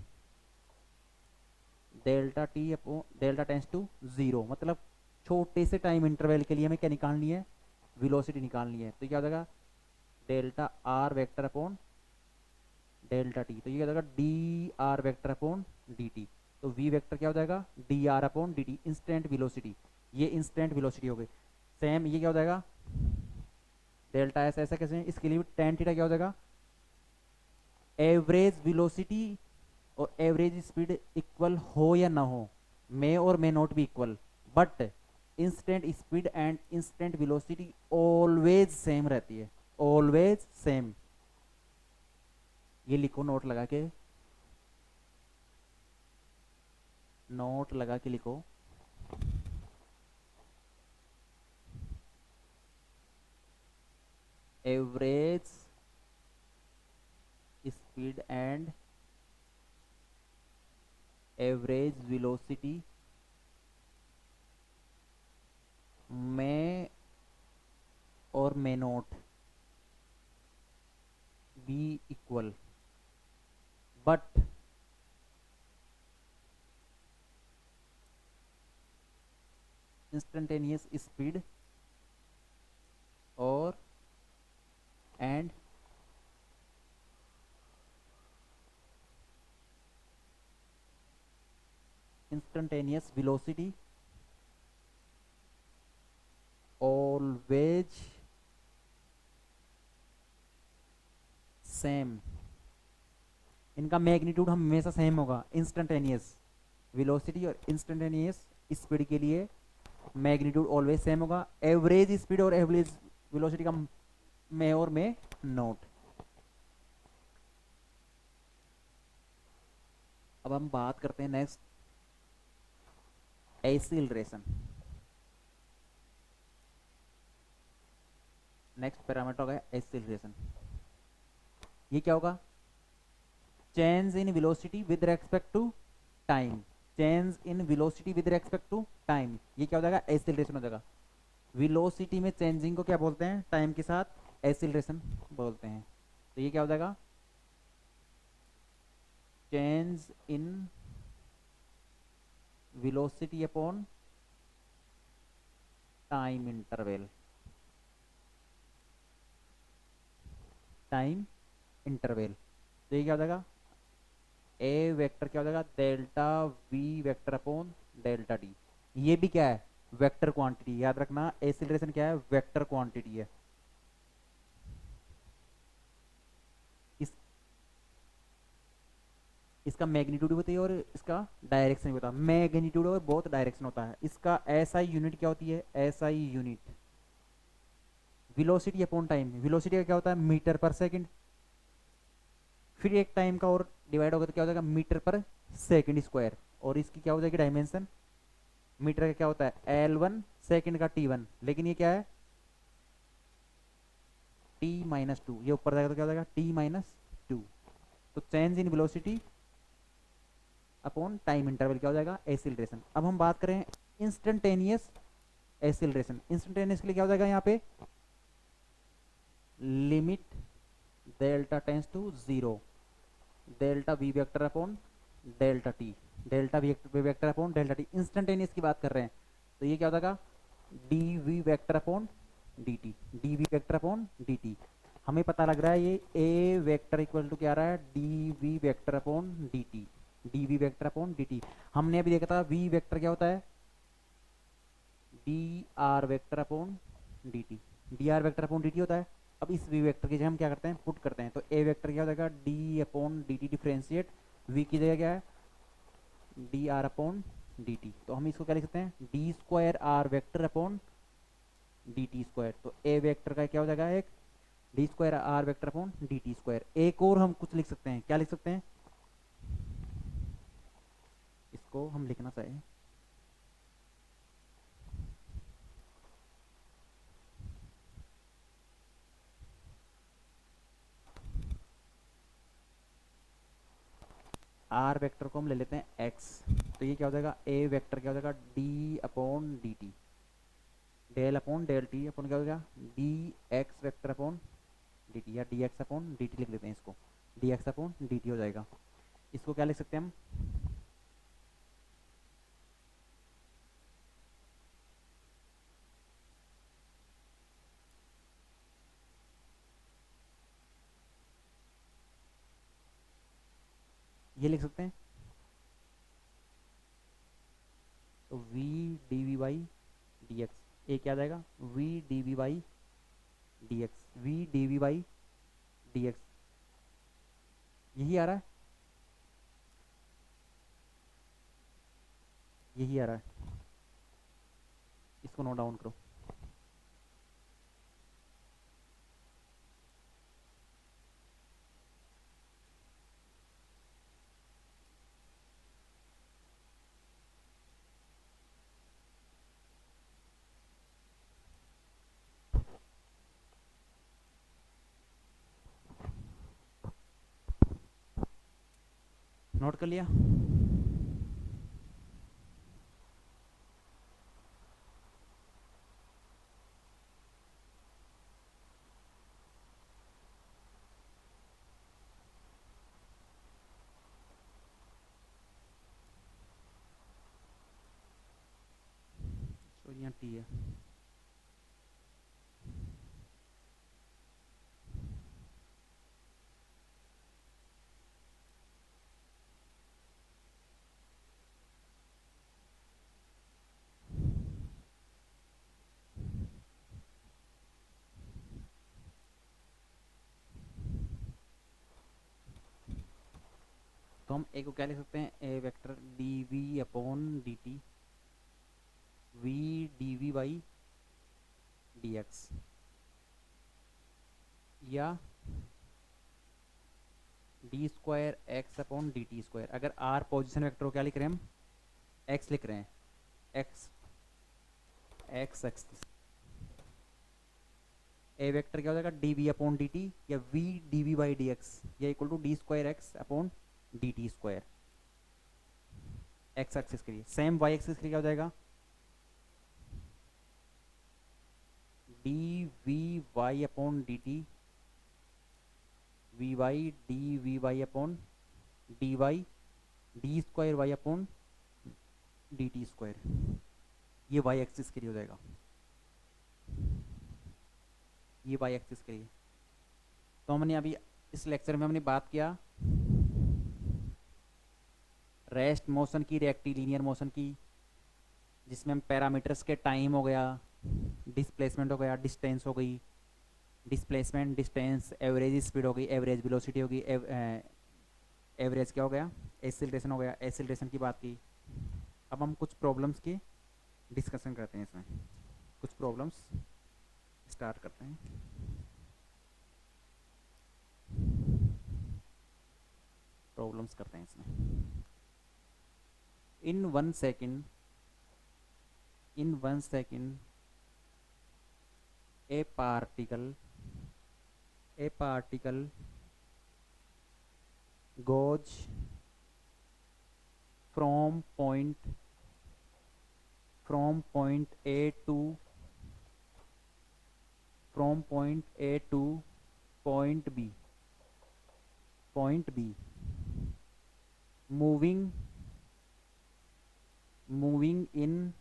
delta t upon delta tends to zero, मतलब छोटे से टाइम इंटरवल के लिए हमें क्या निकालनी है, वेलोसिटी निकालनी है। तो क्या हो जाएगा, delta R vector upon delta T, तो ये क्या हो जाएगा, D r vector upon D t. तो v वेक्टर क्या हो जाएगा, D r upon D T, instant velocity, ये इंस्टेंट वेलोसिटी हो गई। सेम ये क्या हो जाएगा, डेल्टा एस, ऐसा कैसे, इसके लिए भी टेन थीटा क्या हो जाएगा, एवरेज वेलोसिटी और एवरेज स्पीड इक्वल हो या ना हो, मे और may not be equal, but instant speed and instant velocity always same रहती है, ऑलवेज सेम। ये लिखो, नोट लगा के, नोट लगा के लिखो, average speed and average velocity में और may not be equal, but instantaneous speed और and instantaneous velocity always same, इनका मैग्नीट्यूड हमेशा सेम होगा। इंस्टेंटेनियस वेलोसिटी और इंस्टेंटेनियस स्पीड के लिए मैग्नीट्यूड ऑलवेज सेम होगा, एवरेज स्पीड और एवरेज वेलोसिटी का में और में नोट। अब हम बात करते हैं नेक्स्ट, एक्सीलरेशन। नेक्स्ट पैरामीटर होगा एक्सीलरेशन। ये क्या होगा, change in velocity with respect to time, change in velocity with respect to time, ये क्या हो जाएगा, एक्सीलरेशन हो जाएगा। वेलोसिटी में चेंजिंग को क्या बोलते हैं, टाइम के साथ एक्सीलरेशन बोलते हैं। तो ये क्या हो जाएगा, change in velocity upon time interval, time interval. तो ये क्या हो जाएगा, ए वेक्टर क्या हो जाएगा, delta v vector upon delta T. ये भी क्या है, वेक्टर क्वांटिटी, याद रखना एक्सीलरेशन क्या है, वेक्टर क्वांटिटी है। इस इसका मैग्नीट्यूड भी बताइए और इसका डायरेक्शन भी बता। मैग्नीट्यूड और बहुत डायरेक्शन होता है इसका। एसआई यूनिट क्या होती है, SI unit velocity upon time. Velocity का क्या होता है, मीटर पर सेकंड, फिर एक टाइम का और डिवाइड होगा तो क्या हो जाएगा, मीटर पर सेकंड स्क्वायर। और इसकी क्या हो जाएगी डायमेंशन, मीटर का क्या होता है L1, सेकंड का T1, लेकिन ये क्या है T-2, ये ऊपर जाएगा तो क्या हो जाएगा T-2। तो change in velocity upon time interval क्या हो जाएगा, एक्सीलरेशन। अब हम बात करें इंस्टेंटेनियस एक्सीलरेशन। इंस्टेंटेनियस के लिए क्या हो जाएगा यहाँ पे, limit delta tends to zero, delta v vector upon delta t, delta v vector upon delta t. Instantaneous की बात कर रहे हैं तो ये क्या हो जाएगा, D v vector upon D t, d v vector upon D t. हमें पता लग रहा है ये ए वेक्टर इक्वल टू क्या आ रहा है, d v vector upon D t, d v vector upon D t. हमने अभी देखा था वी वेक्टर क्या होता है, d r vector upon D t, d r vector upon D t होता है। अब इस वी वेक्टर की जगह हम क्या करते हैं, पुट करते हैं। तो ए वेक्टर क्या हो जाएगा, D upon D t differentiate v की जगह क्या है, d r upon D t. तो हम इसको क्या लिख सकते हैं, d square r vector upon D T square. तो ए वेक्टर का क्या हो जाएगा, एक d square r vector upon D T square. एक और हम कुछ लिख सकते हैं, क्या लिख सकते हैं, इसको हम लिखना चाहिए आर वेक्टर को हम ले लेते हैं एक्स। तो ये क्या हो जाएगा, ए वेक्टर क्या हो जाएगा, D upon D T, del upon del T upon क्या हो जाएगा, D X vector upon D T, या D X upon D T लिख लेते हैं इसको, D X upon D T हो जाएगा। इसको क्या लिख सकते हैं हम, ये लिख सकते हैं। तो v D we by D x, ये क्या आ जाएगा, v D we by D x, v D we by D x, यही आ रहा है, यही आ रहा है। इसको नोट डाउन करो। नोट कर लिया। तो यहाँ टी है, तो हम ए को क्या लिख सकते हैं, A vector D V upon D T, V D we by D X, या D square X upon D T square. अगर आर पोजिशन वेक्टर को क्या लिख रहे हैं हम, एक्स लिख रहे हैं, X X axis. A vector क्या हो जाएगा, D V upon D T, या V D we by D X, या equal to D square X upon D T square. X axis के लिए सेम वाई एक्सिस के लिए क्या हो जाएगा, D v y upon D T, v y d v y upon d y, d square y upon D T square, ये y axis के लिए हो जाएगा, ये वाई एक्सिस के लिए। तो हमने अभी इस लेक्चर में हमने बात किया रेस्ट मोशन की, रेक्टिलिनियर मोशन की, जिसमें हम पैरामीटर्स के टाइम हो गया, डिस्प्लेसमेंट हो गया, डिस्टेंस हो गई, डिस्प्लेसमेंट, डिस्टेंस, एवरेज स्पीड हो गई, एवरेज वेलोसिटी हो गई, एवरेज क्या हो गया, एक्सीलरेशन हो गया, एक्सीलरेशन की बात की। अब हम कुछ प्रॉब्लम्स की डिस्कशन करते हैं, इसमें कुछ प्रॉब्लम्स स्टार्ट करते हैं। प्रॉब्लम्स करते हैं इसमें। इन 1 second, in 1 second a particle goes from point A to point B, moving in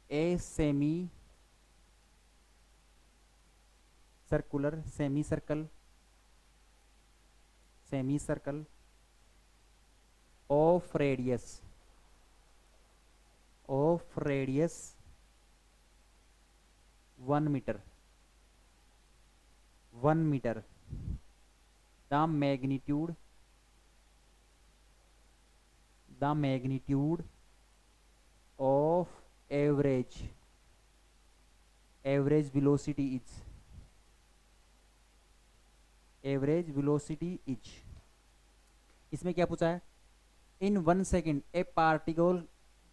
a semicircle of radius 1 meter. The magnitude of average velocity is, इसमें क्या पूछा है, इन 1 second A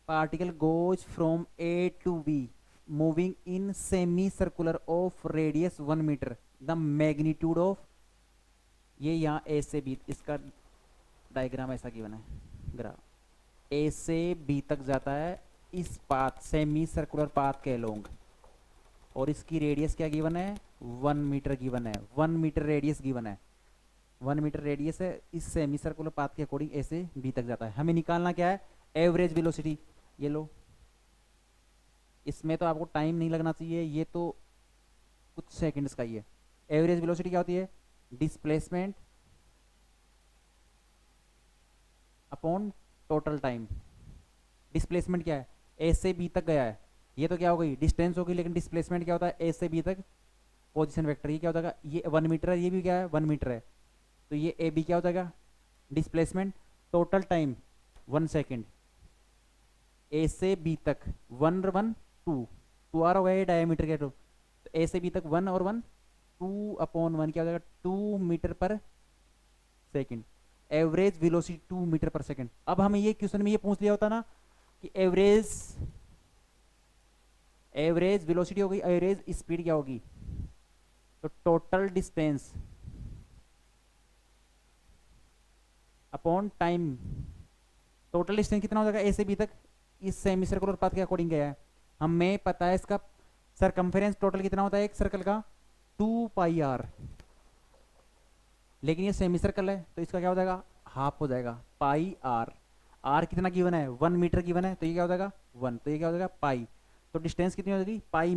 particle goes from A to B moving in semicircular of radius 1 meter, the magnitude of, ये यहाँ A से B, इसका diagram ऐसा given है, ग्राफ A से B तक जाता है इस पाथ, सेमी सर्कुलर पाथ के अलोंग, और इसकी रेडियस क्या गिवन है, 1 मीटर गिवन है, 1 मीटर रेडियस गिवन है, 1 मीटर रेडियस है, इस सेमी सर्कुलर पाथ के अकॉर्डिंग ए से बी तक जाता है। हमें निकालना क्या है, एवरेज वेलोसिटी। ये लो, इसमें तो आपको टाइम नहीं लगना चाहिए, ये तो कुछ सेकंड्स का ही है। एवरेज वेलोसिटी क्या होती है, displacement upon total time. Displacement क्या है, ए से बी तक गया है, ये तो क्या हो गई, डिस्टेंस हो गई, लेकिन डिस्प्लेसमेंट क्या होता है, ए से बी तक पोजीशन वेक्टर, ये क्या होता है, ये 1 मीटर है, ये भी क्या है 1 मीटर है, तो ये ए बी क्या हो जाएगा, डिस्प्लेसमेंट, टोटल टाइम 1 सेकेंड, ए से बी तक 1 1 2 आर हो गया, ये डायमीटर के, तो ए से बी तक 1 और 1 2 अपॉन 1 क्या हो जाएगा, 2 मीटर पर सेकेंड। एवरेज वेलोसिटी 2 मीटर पर सेकेंड। अब हमें ये क्वेश्चन में ये पूछ लिया होता ना कि एवरेज वेलोसिटी हो गई, एवरेज स्पीड क्या होगी, तो total distance upon time, total distance कितना हो जाएगा ए से बी तक, इस सेमी सर्कुलर पाथ के अकॉर्डिंग गया है, हमें पता है इसका सरकमफेरेंस टोटल कितना होता है एक सर्कल का, 2 पाई आर, लेकिन ये सेमी सर्कल है तो इसका क्या हो जाएगा, हाफ हो जाएगा, पाई आर। आर कितना गिवन है, 1 मीटर गिवन है, तो ये क्या हो जाएगा 1, तो ये क्या हो जाएगा पाई, तो डिस्टेंस कितनी हो जाएगी, पाई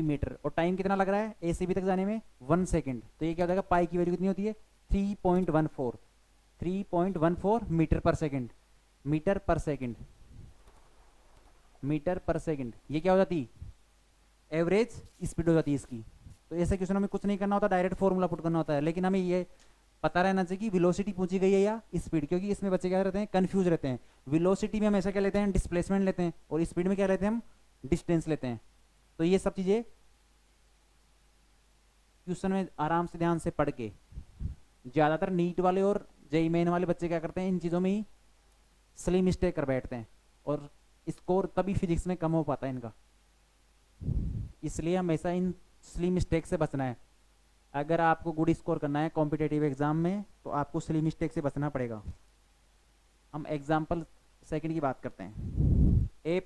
मीटर, और टाइम कितना लग रहा है ए से बी तक जाने में 1 सेकेंड, तो ये क्या हो जाएगा, पाई की वैल्यू कितनी होती है 3.14 मीटर पर सेकेंड, ये क्या हो जाती, एवरेज स्पीड हो जाती है इसकी। तो ऐसे क्वेश्चन में कुछ नहीं करना होता, डायरेक्ट फॉर्मूला पुट करना होता है, लेकिन हमें ये पता रहना चाहिए कि वेलोसिटी पूछी गई है या स्पीड, क्योंकि इसमें बच्चे क्या रहते हैं, कंफ्यूज रहते हैं। वेलोसिटी में हम ऐसा क्या लेते हैं, डिस्प्लेसमेंट लेते हैं, और स्पीड में क्या लेते हैं, हम डिस्टेंस लेते हैं। तो ये सब चीजें क्वेश्चन में आराम से ध्यान से पढ़ के, ज्यादातर नीट वाले और जेईई मेन वाले बच्चे क्या करते हैं, इन चीजों में ही स्ली मिस्टेक कर बैठते हैं, और स्कोर तभी फिजिक्स में कम हो पाता है इनका। इसलिए हमेशा इन स्ली मिस्टेक से बचना है। अगर आपको गुड स्कोर करना है कॉम्पिटेटिव एग्जाम में, तो आपको स्ली मिस्टेक से बचना पड़ेगा। हम एग्जाम्पल सेकंड की बात करते हैं। ए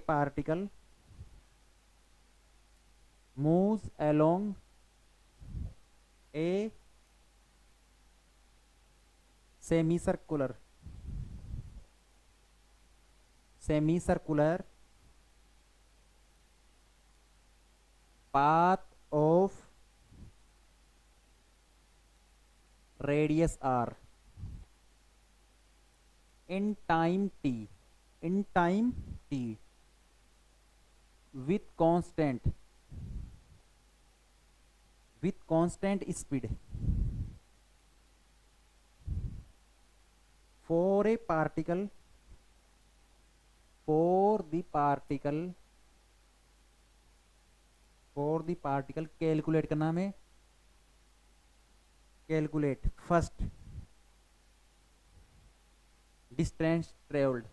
particle moves along a semi circular path of radius r in time t with constant speed for a particle for the particle calculate करना हमें, कैलकुलेट फर्स्ट डिस्टेंस ट्रेवल्ड,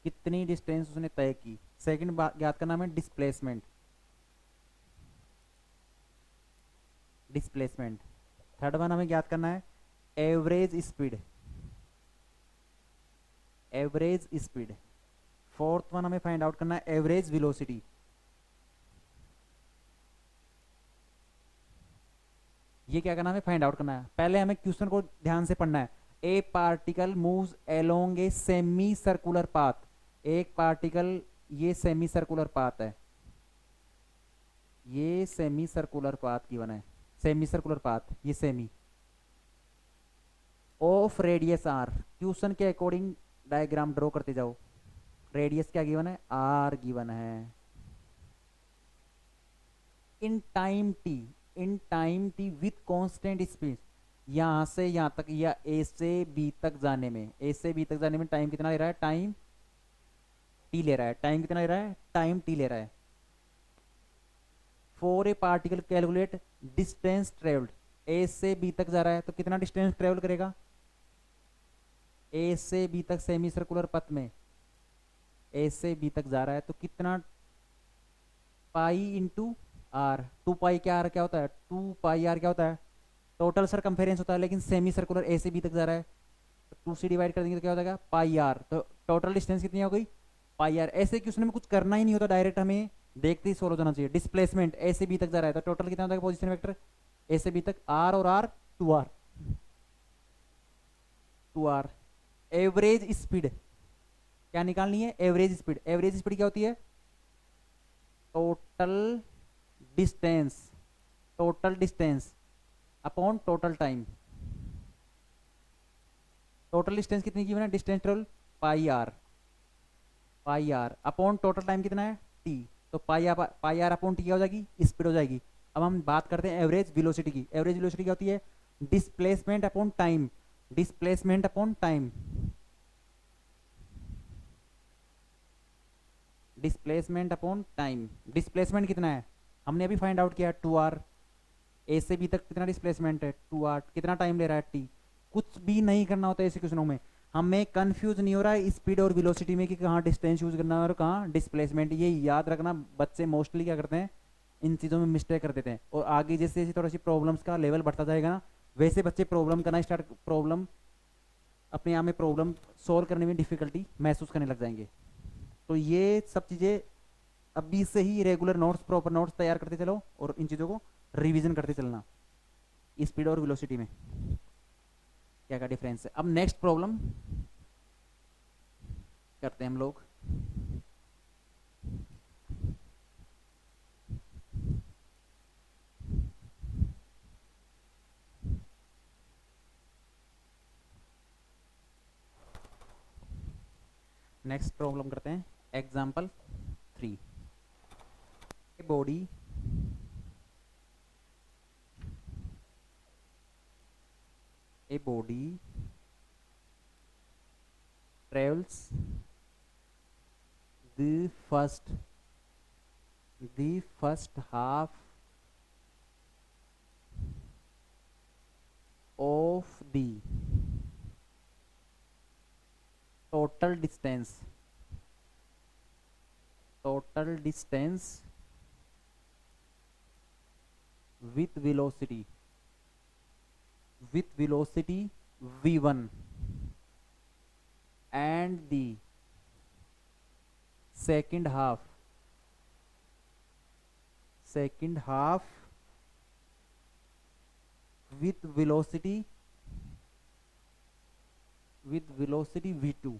कितनी डिस्टेंस उसने तय की। सेकंड बात ज्ञात करना हमें डिस्प्लेसमेंट, थर्ड वन हमें ज्ञात करना है एवरेज स्पीड, फोर्थ वन हमें फाइंड आउट करना है एवरेज वेलोसिटी। ये क्या करना है, हमें फाइंड आउट करना है। पहले हमें क्वेश्चन को ध्यान से पढ़ना है। A particle moves along a semi circular path, एक पार्टिकल, ये सेमी सर्कुलर पाथ है, ये सेमी सर्कुलर पाथ की बना है, सेमी सर्कुलर पाथ, ये semi of radius r. Question के अकॉर्डिंग डायग्राम ड्रॉ करते जाओ। रेडियस क्या गिवन है, आर गिवन है। In time t with constant speed, यहां से यहां तक या ए से बी तक जाने में, टाइम कितना ले रहा है, टाइम टी ले रहा है, for a particle calculate distance travelled, A से बी तक जा रहा है तो कितना डिस्टेंस ट्रेवल करेगा, ए से बी तक सेमी सर्कुलर पथ में ए से बी तक जा रहा है तो कितना, पाई इंटू आर। 2 पाई क्या आर क्या होता है, 2 पाई आर क्या होता है, टोटल सरकमफेरेंस होता है, लेकिन सेमी सर्कुलर ए से बी तक जा रहा है तो 2 से डिवाइड कर देंगे तो क्या हो जाएगा, पाई आर। तो टोटल डिस्टेंस कितनी हो गई, पाई आर। ऐसे क्वेश्चन में कुछ करना ही नहीं होता, डायरेक्ट हमें देखते ही सोल्व होना चाहिए। डिस्प्लेसमेंट ए से बी तक जा रहा है तो टोटल कितना हो जाएगा पोजीशन वेक्टर ए से बी तक, आर और आर 2r, एवरेज स्पीड क्या निकालनी है, एवरेज स्पीड क्या होती है, total distance upon total time. Total distance कितनी की है, distance travel by R upon total time कितना है टी, तो पाई आर अपॉन टी क्या हो जाएगी, स्पीड हो जाएगी। अब हम बात करते हैं एवरेज वेलोसिटी की। एवरेज वेलोसिटी क्या होती है, displacement upon time, displacement upon time. Displacement कितना है हमने अभी फाइंड आउट किया, 2r। ए से बी तक कितना डिस्प्लेसमेंट है, 2r। कितना टाइम ले रहा है, t। कुछ भी नहीं करना होता है ऐसे क्वेश्चनों में, हमें कंफ्यूज नहीं हो रहा है स्पीड और वेलोसिटी में कि कहाँ डिस्टेंस यूज करना है और कहाँ डिस्प्लेसमेंट। ये याद रखना, बच्चे मोस्टली क्या करते हैं, इन चीज़ों में मिस्टेक कर देते हैं। और आगे जैसे जैसे थोड़ा सी प्रॉब्लम्स का लेवल बढ़ता जाएगा ना, वैसे बच्चे प्रॉब्लम करना स्टार्ट, प्रॉब्लम अपने आप में प्रॉब्लम सॉल्व करने में डिफिकल्टी महसूस करने लग जाएंगे। तो ये सब चीज़ें अभी से ही रेगुलर नोट्स, प्रॉपर नोट्स तैयार करते चलो और इन चीज़ों को रिवीजन करते चलना, स्पीड और वेलोसिटी में क्या क्या डिफरेंस है। अब नेक्स्ट प्रॉब्लम करते हैं हम लोग। नेक्स्ट प्रॉब्लम करते हैं, example 3। Body a body travels the first half of the total distance with velocity v1 and the second half with velocity v2,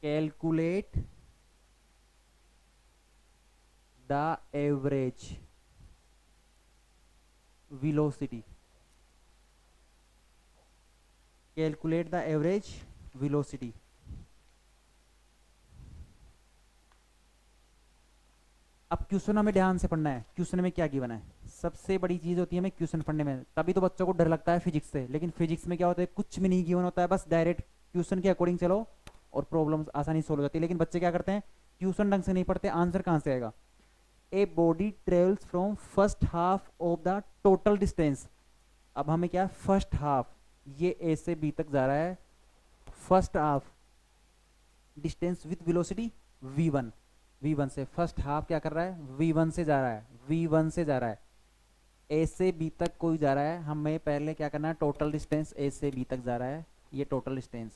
calculate the average velocity, calculate the average velocity. अब question हमें ध्यान से पढ़ना है, question में क्या given है। सबसे बड़ी चीज होती है हमें क्वेश्चन पढ़ने में, तभी तो बच्चों को डर लगता है फिजिक्स से। लेकिन फिजिक्स में क्या होता है, कुछ भी नहीं गिवन होता है, बस डायरेक्ट क्वेश्चन के अकॉर्डिंग चलो और प्रॉब्लम्स आसानी से सोल्व हो जाती है। लेकिन बच्चे क्या करते हैं, क्वेश्चन ढंग से नहीं पढ़ते, आंसर कहाँ से आएगा। A body travels from first half of the total distance. अब हमें क्या, फर्स्ट हाफ, ये ए से बी तक जा रहा है, first half distance with velocity v1, v1 से फर्स्ट हाफ क्या कर रहा है, v1 से जा रहा है, v1 से जा रहा है। ए से बी तक कोई जा रहा है, हमें पहले क्या करना है, टोटल डिस्टेंस ए से बी तक जा रहा है, ये total distance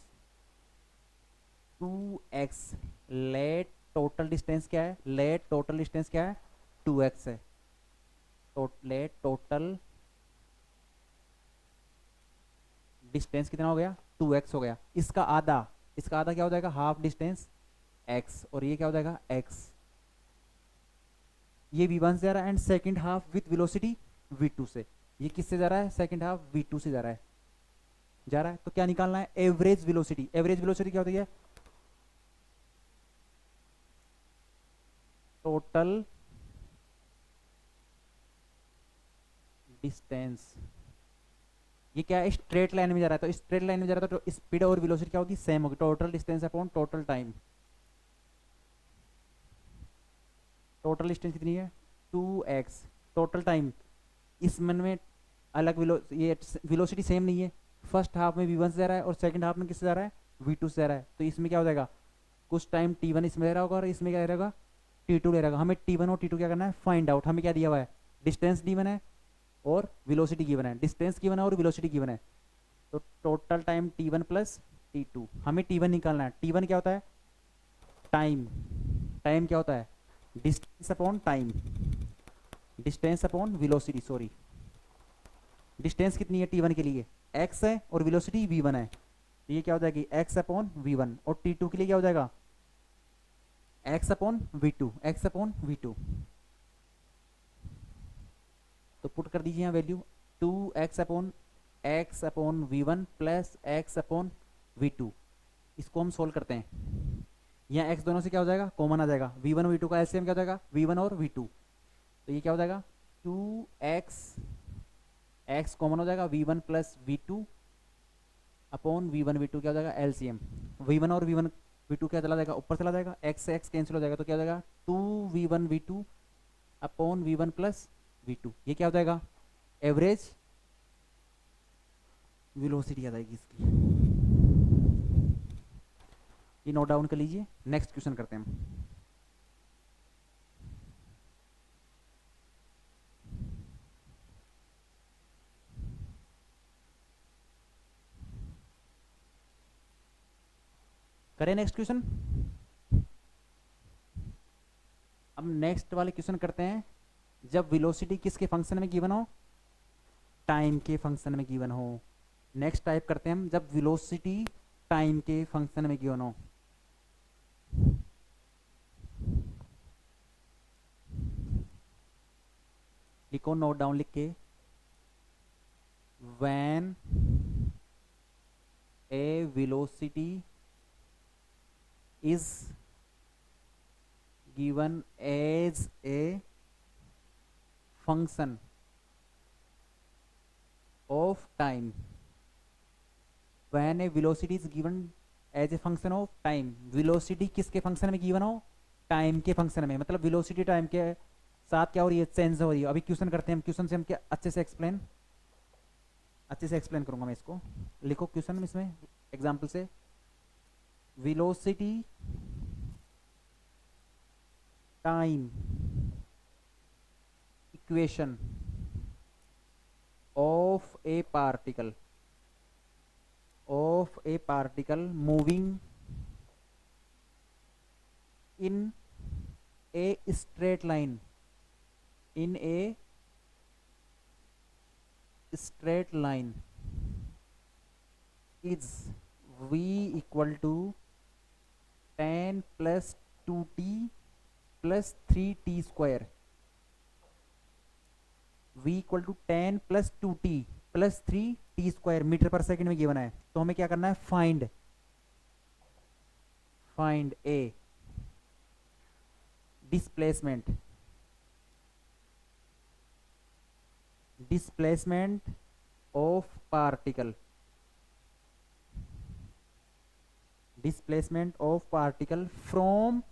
2x। Let total distance क्या है, लेट टोटल डिस्टेंस क्या है, 2x है। लेट टोटल डिस्टेंस कितना हो गया, 2x हो गया। इसका आधा क्या हो जाएगा, हाफ डिस्टेंस x, और ये क्या हो जाएगा x। ये v1 से जा रहा है, and second half with velocity v2 से। ये किससे जा रहा है, सेकंड हाफ v2 से जा रहा है। तो क्या निकालना है, एवरेज वेलोसिटी। एवरेज वेलोसिटी क्या होती है, टोटल डिस्टेंस। ये क्या है, स्ट्रेट लाइन में जा रहा है, तो स्ट्रेट लाइन में जा रहा है तो स्पीड और वेलोसिटी क्या होगी, सेम होगी। Total distance upon total time. Total distance कितनी है, 2x। टोटल टाइम, इसमें में अलग ये वेलोसिटी सेम नहीं है। फर्स्ट हाफ में v1 से जा रहा है और सेकंड हाफ में किससे जा रहा है, v2 से जा रहा है। तो इसमें क्या हो जाएगा, कुछ टाइम t1 इसमें ले रहा होगा और इसमें क्या रहेगा, t2 ले रहेगा। हमें t1 और t2 क्या करना है, फाइंड आउट। हमें क्या दिया हुआ है, डिस्टेंस गिवन है और वेलोसिटी गिवन है, डिस्टेंस गिवन है और वेलोसिटी गिवन है। तो total time t1 plus t2, हमें t1 निकालना है। t1 क्या होता है, टाइम। टाइम क्या होता है, distance upon time, distance upon velocity, sorry. Distance कितनी है t1 के लिए, x है, और वेलोसिटी v1 है। तो ये क्या हो जाएगी, x अपॉन v1, और t2 के लिए क्या हो जाएगा, x upon v2, x upon v2। तो पुट कर दीजिए यहाँ value, 2x upon v1 plus x upon v2। इसको हम सोल्व करते हैं। यहाँ x दोनों से क्या हो जाएगा, कॉमन आ जाएगा। v1 और v2 का एलसीएम क्या हो जाएगा, v1 और v2। तो ये क्या हो जाएगा, 2x, x कॉमन हो जाएगा, v1 plus v2 upon v1 v2 क्या हो जाएगा, एलसीएम। v1 और v2 क्या चला जाएगा, ऊपर चला जाएगा, x से x कैंसिल हो जाएगा। तो क्या हो जाएगा, 2v1 v2 upon v1 plus v2। ये क्या हो जाएगा, एवरेज वेलोसिटी आ जाएगी इसकी। ये नोट डाउन कर लीजिए। नेक्स्ट क्वेश्चन करते हैं हम। करें नेक्स्ट क्वेश्चन। अब नेक्स्ट वाले क्वेश्चन करते हैं, जब वेलोसिटी किसके फंक्शन में गिवन हो, टाइम के फंक्शन में गिवन हो। नेक्स्ट टाइप करते हैं हम, जब वेलोसिटी टाइम के फंक्शन में गिवन हो। लिखो नोट डाउन लिख के, when A velocity is given as a function of time, when a velocity is given as a function of time। velocity किसके फंक्शन में गिवन हो, टाइम के फंक्शन में। मतलब velocity टाइम के साथ क्या हो रही है, चेंज हो रही है। अभी क्वेश्चन करते हैं हम, क्वेश्चन से हम क्या अच्छे से एक्सप्लेन करूंगा मैं इसको। लिखो क्वेश्चन इसमें एग्जाम्पल से, velocity time equation of a particle moving in a straight line straight line is v equal to 10 plus 2t plus 3t square. v equal to 10 plus 2t plus 3t square metre per second में given है। तो हमें क्या करना है, find a displacement of particle, displacement of particle from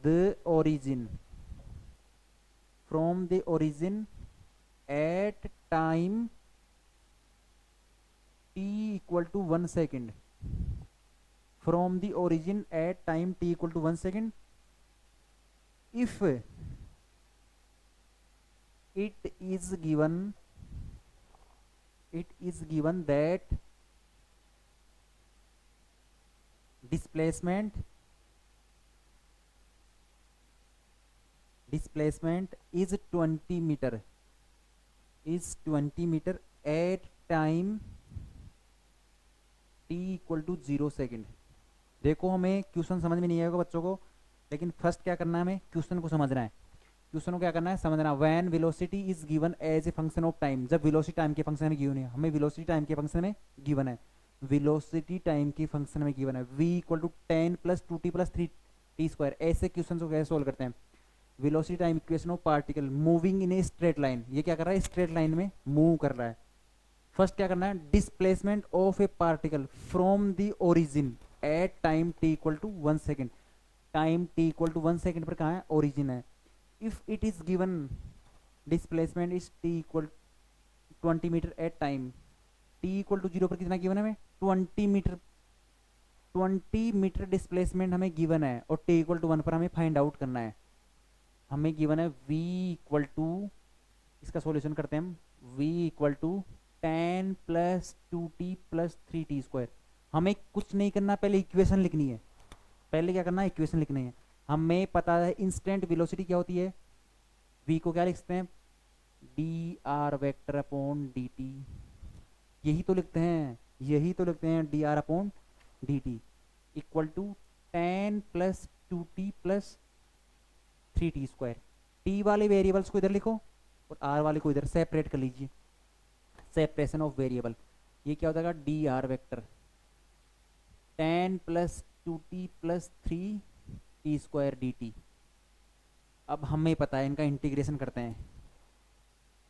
the origin at time t equal to 1 second, from the origin at time t equal to 1 second, if it is given that displacement is 20 meter at time t equal to 0 second. देखो हमें question समझ में नहीं आएगा बच्चों को, लेकिन first क्या करना है, हमें क्वेश्चन को समझना है। क्वेश्चन को क्या करना है, समझना। When velocity is given as a function of time, जब वेलोसिटी टाइम के फंक्शन में गिवन है, हमें वेलोसिटी टाइम के फंक्शन में गिवन है, वेलोसिटी टाइम की फंक्शन में गिवन है v equal to 10 plus 2t plus 3t square. ऐसे क्वेश्चन को कैसे सोल्व करते हैं, velocity time equation of particle moving in a straight line, ये क्या कर रहा है, स्ट्रेट लाइन में मूव कर रहा है। फर्स्ट क्या करना है, displacement of a particle from the origin at time t equal to 1 second, time t equal to 1 second पर कहाँ है, ओरिजिन है। If it is given displacement is t equal 20 metre at time t equal to 0 पर कितना given है हमें, 20 metre displacement हमें given है, और t इक्वल टू 1 पर हमें फाइंड आउट करना है। हमें गिवन है v इक्वल टू, इसका सॉल्यूशन करते हैं हम, v equal to 10 plus 2t plus 3t square. हमें कुछ नहीं करना, पहले इक्वेशन लिखनी है। पहले क्या करना है, इक्वेशन लिखनी है। हमें पता है इंस्टेंट वेलोसिटी क्या होती है, v को क्या लिख सकते हैं, dr वेक्टर अपॉन dt, यही तो लिखते हैं dr upon dt equal to 10 plus 2t plus 3t square. t वाले वेरिएबल्स को इधर लिखो और r वाले को इधर सेपरेट कर लीजिए, सेपरेशन ऑफ वेरिएबल। ये क्या हो जाएगा, dr vector 10 plus 2t plus 3t square dt। अब हमें पता है, इनका इंटीग्रेशन करते हैं।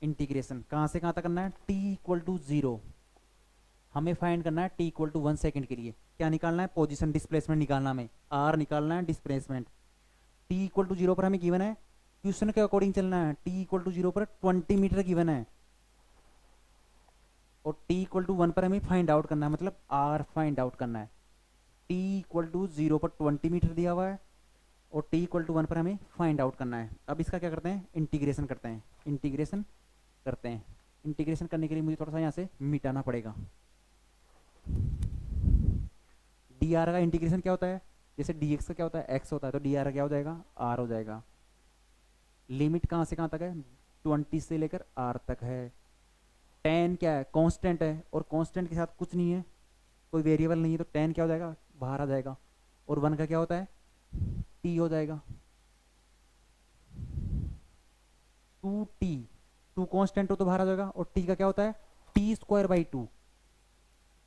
इंटीग्रेशन कहाँ से कहाँ तक करना है, t इक्वल टू 0 हमें फाइंड करना है, t इक्वल टू 1 सेकेंड के लिए क्या निकालना है, पोजीशन डिस्प्लेसमेंट निकालना, हमें r निकालना है, डिस्प्लेसमेंट। t इक्वल टू 0 पर हमें गिवन है, क्वेश्चन के अकॉर्डिंग चलना है। t इक्वल टू 0 पर 20 मीटर गिवन है, और t इक्वल टू 1 पर हमें फाइंड आउट करना है, मतलब r फाइंड आउट करना है। t इक्वल टू 0 पर 20 मीटर दिया हुआ है, और t इक्वल टू 1 पर हमें फाइंड आउट करना है। अब इसका क्या करते हैं, इंटीग्रेशन करते हैं। इंटीग्रेशन करने के लिए मुझे थोड़ा सा यहाँ से मिटाना पड़ेगा। dr का इंटीग्रेशन क्या होता है, जैसे dx का क्या होता है, x होता है, तो dr क्या हो जाएगा, r हो जाएगा। लिमिट कहाँ से कहाँ तक है, 20 से लेकर r तक है। 10 क्या है, कांस्टेंट है, और कांस्टेंट के साथ कुछ नहीं है, कोई वेरिएबल नहीं है, तो 10 क्या हो जाएगा, बाहर आ जाएगा। और 1 का क्या होता है, t हो जाएगा। 2t, 2 कांस्टेंट हो तो बाहर आ जाएगा, और t का क्या होता है, t स्क्वायर बाई 2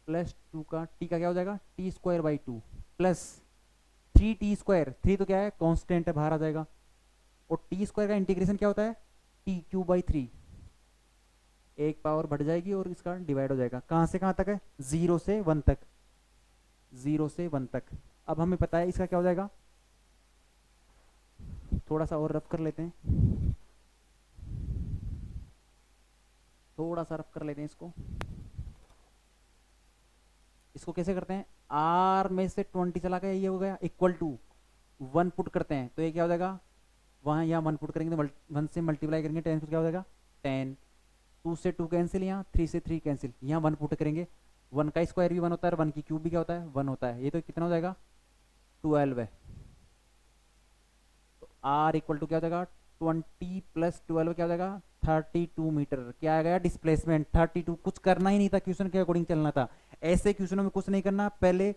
प्लस 2 का t का क्या हो जाएगा, t square by 2 plus 3t square, 3 तो क्या है, कांस्टेंट है, बाहर आ जाएगा। और t स्क्वायर का इंटीग्रेशन क्या होता है, t क्यूब बाई 3, एक पावर बढ़ जाएगी और इसका डिवाइड हो जाएगा। कहाँ से कहाँ तक है, 0 से 1 तक, 0 से 1 तक। अब हमें पता है इसका क्या हो जाएगा, थोड़ा सा और रफ कर लेते हैं, इसको कैसे करते हैं, r में से 20 चला गया, ये हो गया इक्वल टू 1 पुट करते हैं, तो ये क्या हो जाएगा, वहाँ यहाँ 1 पुट करेंगे तो 1 से मल्टीप्लाई करेंगे, 10 क्या हो जाएगा 10, 2 से 2 कैंसिल, यहाँ 3 से 3 कैंसिल, यहाँ 1 पुट करेंगे। 1 का स्क्वायर भी 1 होता है, 1 की क्यूब भी क्या होता है, 1 होता है। ये तो कितना हो जाएगा, 12 है। तो r इक्वल टू क्या हो जाएगा, 20 + 12 क्या हो जाएगा 32 मीटर। क्या आ गया डिस्प्लेसमेंट 32। कुछ करना ही नहीं था, क्वेश्चन के अकॉर्डिंग चलना था। ऐसे क्वेश्चनों में कुछ नहीं करना, पहले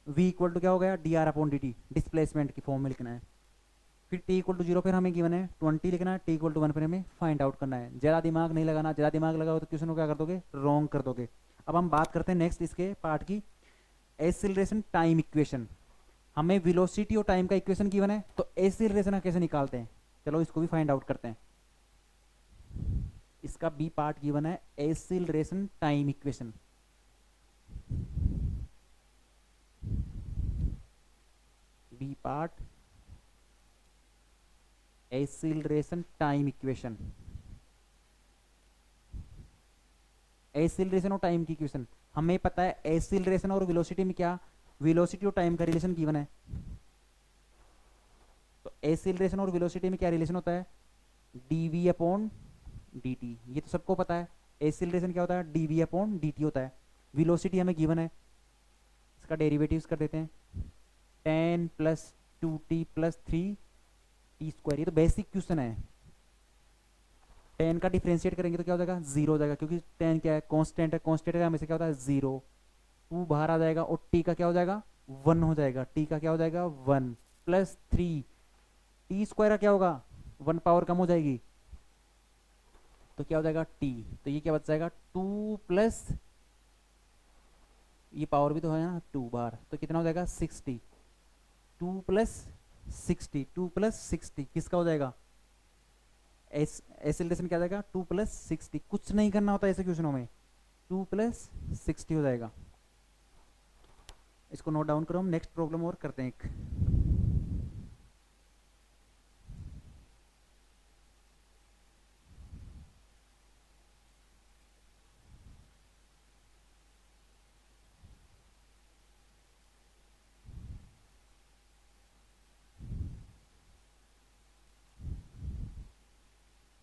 v इक्वल टू क्या हो गया dr/dt, डिस्प्लेसमेंट की फॉर्म में लिखना है। फिर t इक्वल टू 0 फिर हमें गिवन है 20 लिखना है, t इक्वल टू 1 फिर हमें फाइंड आउट करना है। ज़्यादा दिमाग नहीं लगाना, ज़्यादा दिमाग लगाओ तो क्वेश्चन को क्या कर दोगे, रॉन्ग कर दोगे। अब हम बात करते हैं नेक्स्ट इसके पार्ट की, एक्सीलरेशन टाइम इक्वेशन। हमें वेलोसिटी और टाइम का इक्वेशन गिवन है, तो एक्सीलरेशन कैसे निकालते हैं, चलो इसको भी फाइंड आउट करते हैं। इसका बी पार्ट गिवन है acceleration time equation. B part acceleration time equation. Acceleration और टाइम की इक्वेशन हमें पता है, एक्सीलरेशन और वेलोसिटी में क्या, वेलोसिटी और टाइम का रिलेशन गिवन है। तो एक्सीलरेशन और वेलोसिटी में क्या रिलेशन होता है, dv/dt, ये तो सबको पता है। एक्सीलरेशन क्या होता है, dv/dt होता है। वेलोसिटी हमें गिवन है, इसका डेरिवेटिव्स कर देते हैं, 10 + 2t + 3t²। ये तो बेसिक क्वेश्चन है। 10 का डिफ्रेंशिएट करेंगे तो क्या हो जाएगा 0 हो जाएगा, क्योंकि 10 क्या है कांस्टेंट है, कांस्टेंट का हमेशा क्या होता है 0। 2 बाहर आ जाएगा और t का क्या हो जाएगा 1 हो जाएगा, t का क्या हो जाएगा 1 + 3 t² का क्या होगा 1 पावर कम हो जाएगी तो क्या हो जाएगा t। तो ये क्या बच जाएगा 2 प्लस ये पावर भी तो है ना 2 बार, तो कितना हो जाएगा 60। 2 + 60, 2 + 60 किसका हो जाएगा, एक्सीलरेशन क्या जाएगा 2 + 60। कुछ नहीं करना होता ऐसे क्वेश्चनों में, 2 + 60 हो जाएगा। इसको नोट डाउन करो, हम नेक्स्ट प्रॉब्लम और करते हैं एक।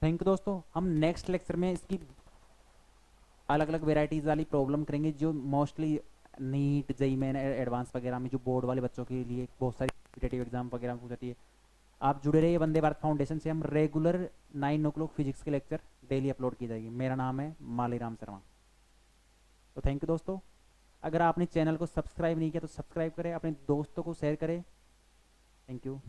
थैंक यू दोस्तों, हम नेक्स्ट लेक्चर में इसकी अलग अलग वेराइटीज़ वाली प्रॉब्लम करेंगे, जो mostly NEET JEE main advance वगैरह में जो बोर्ड वाले बच्चों के लिए बहुत सारी कॉम्पिटिटिव एग्जाम वगैरह में पूछ जाती है। आप जुड़े रहिए वंदे भारत फाउंडेशन से, हम रेगुलर 9 o'clock फिजिक्स के लेक्चर डेली अपलोड की जाएगी। मेरा नाम है मालीराम शर्मा। तो थैंक यू दोस्तों, अगर आपने चैनल को सब्सक्राइब नहीं किया तो सब्सक्राइब करें, अपने दोस्तों को शेयर करें। Thank you.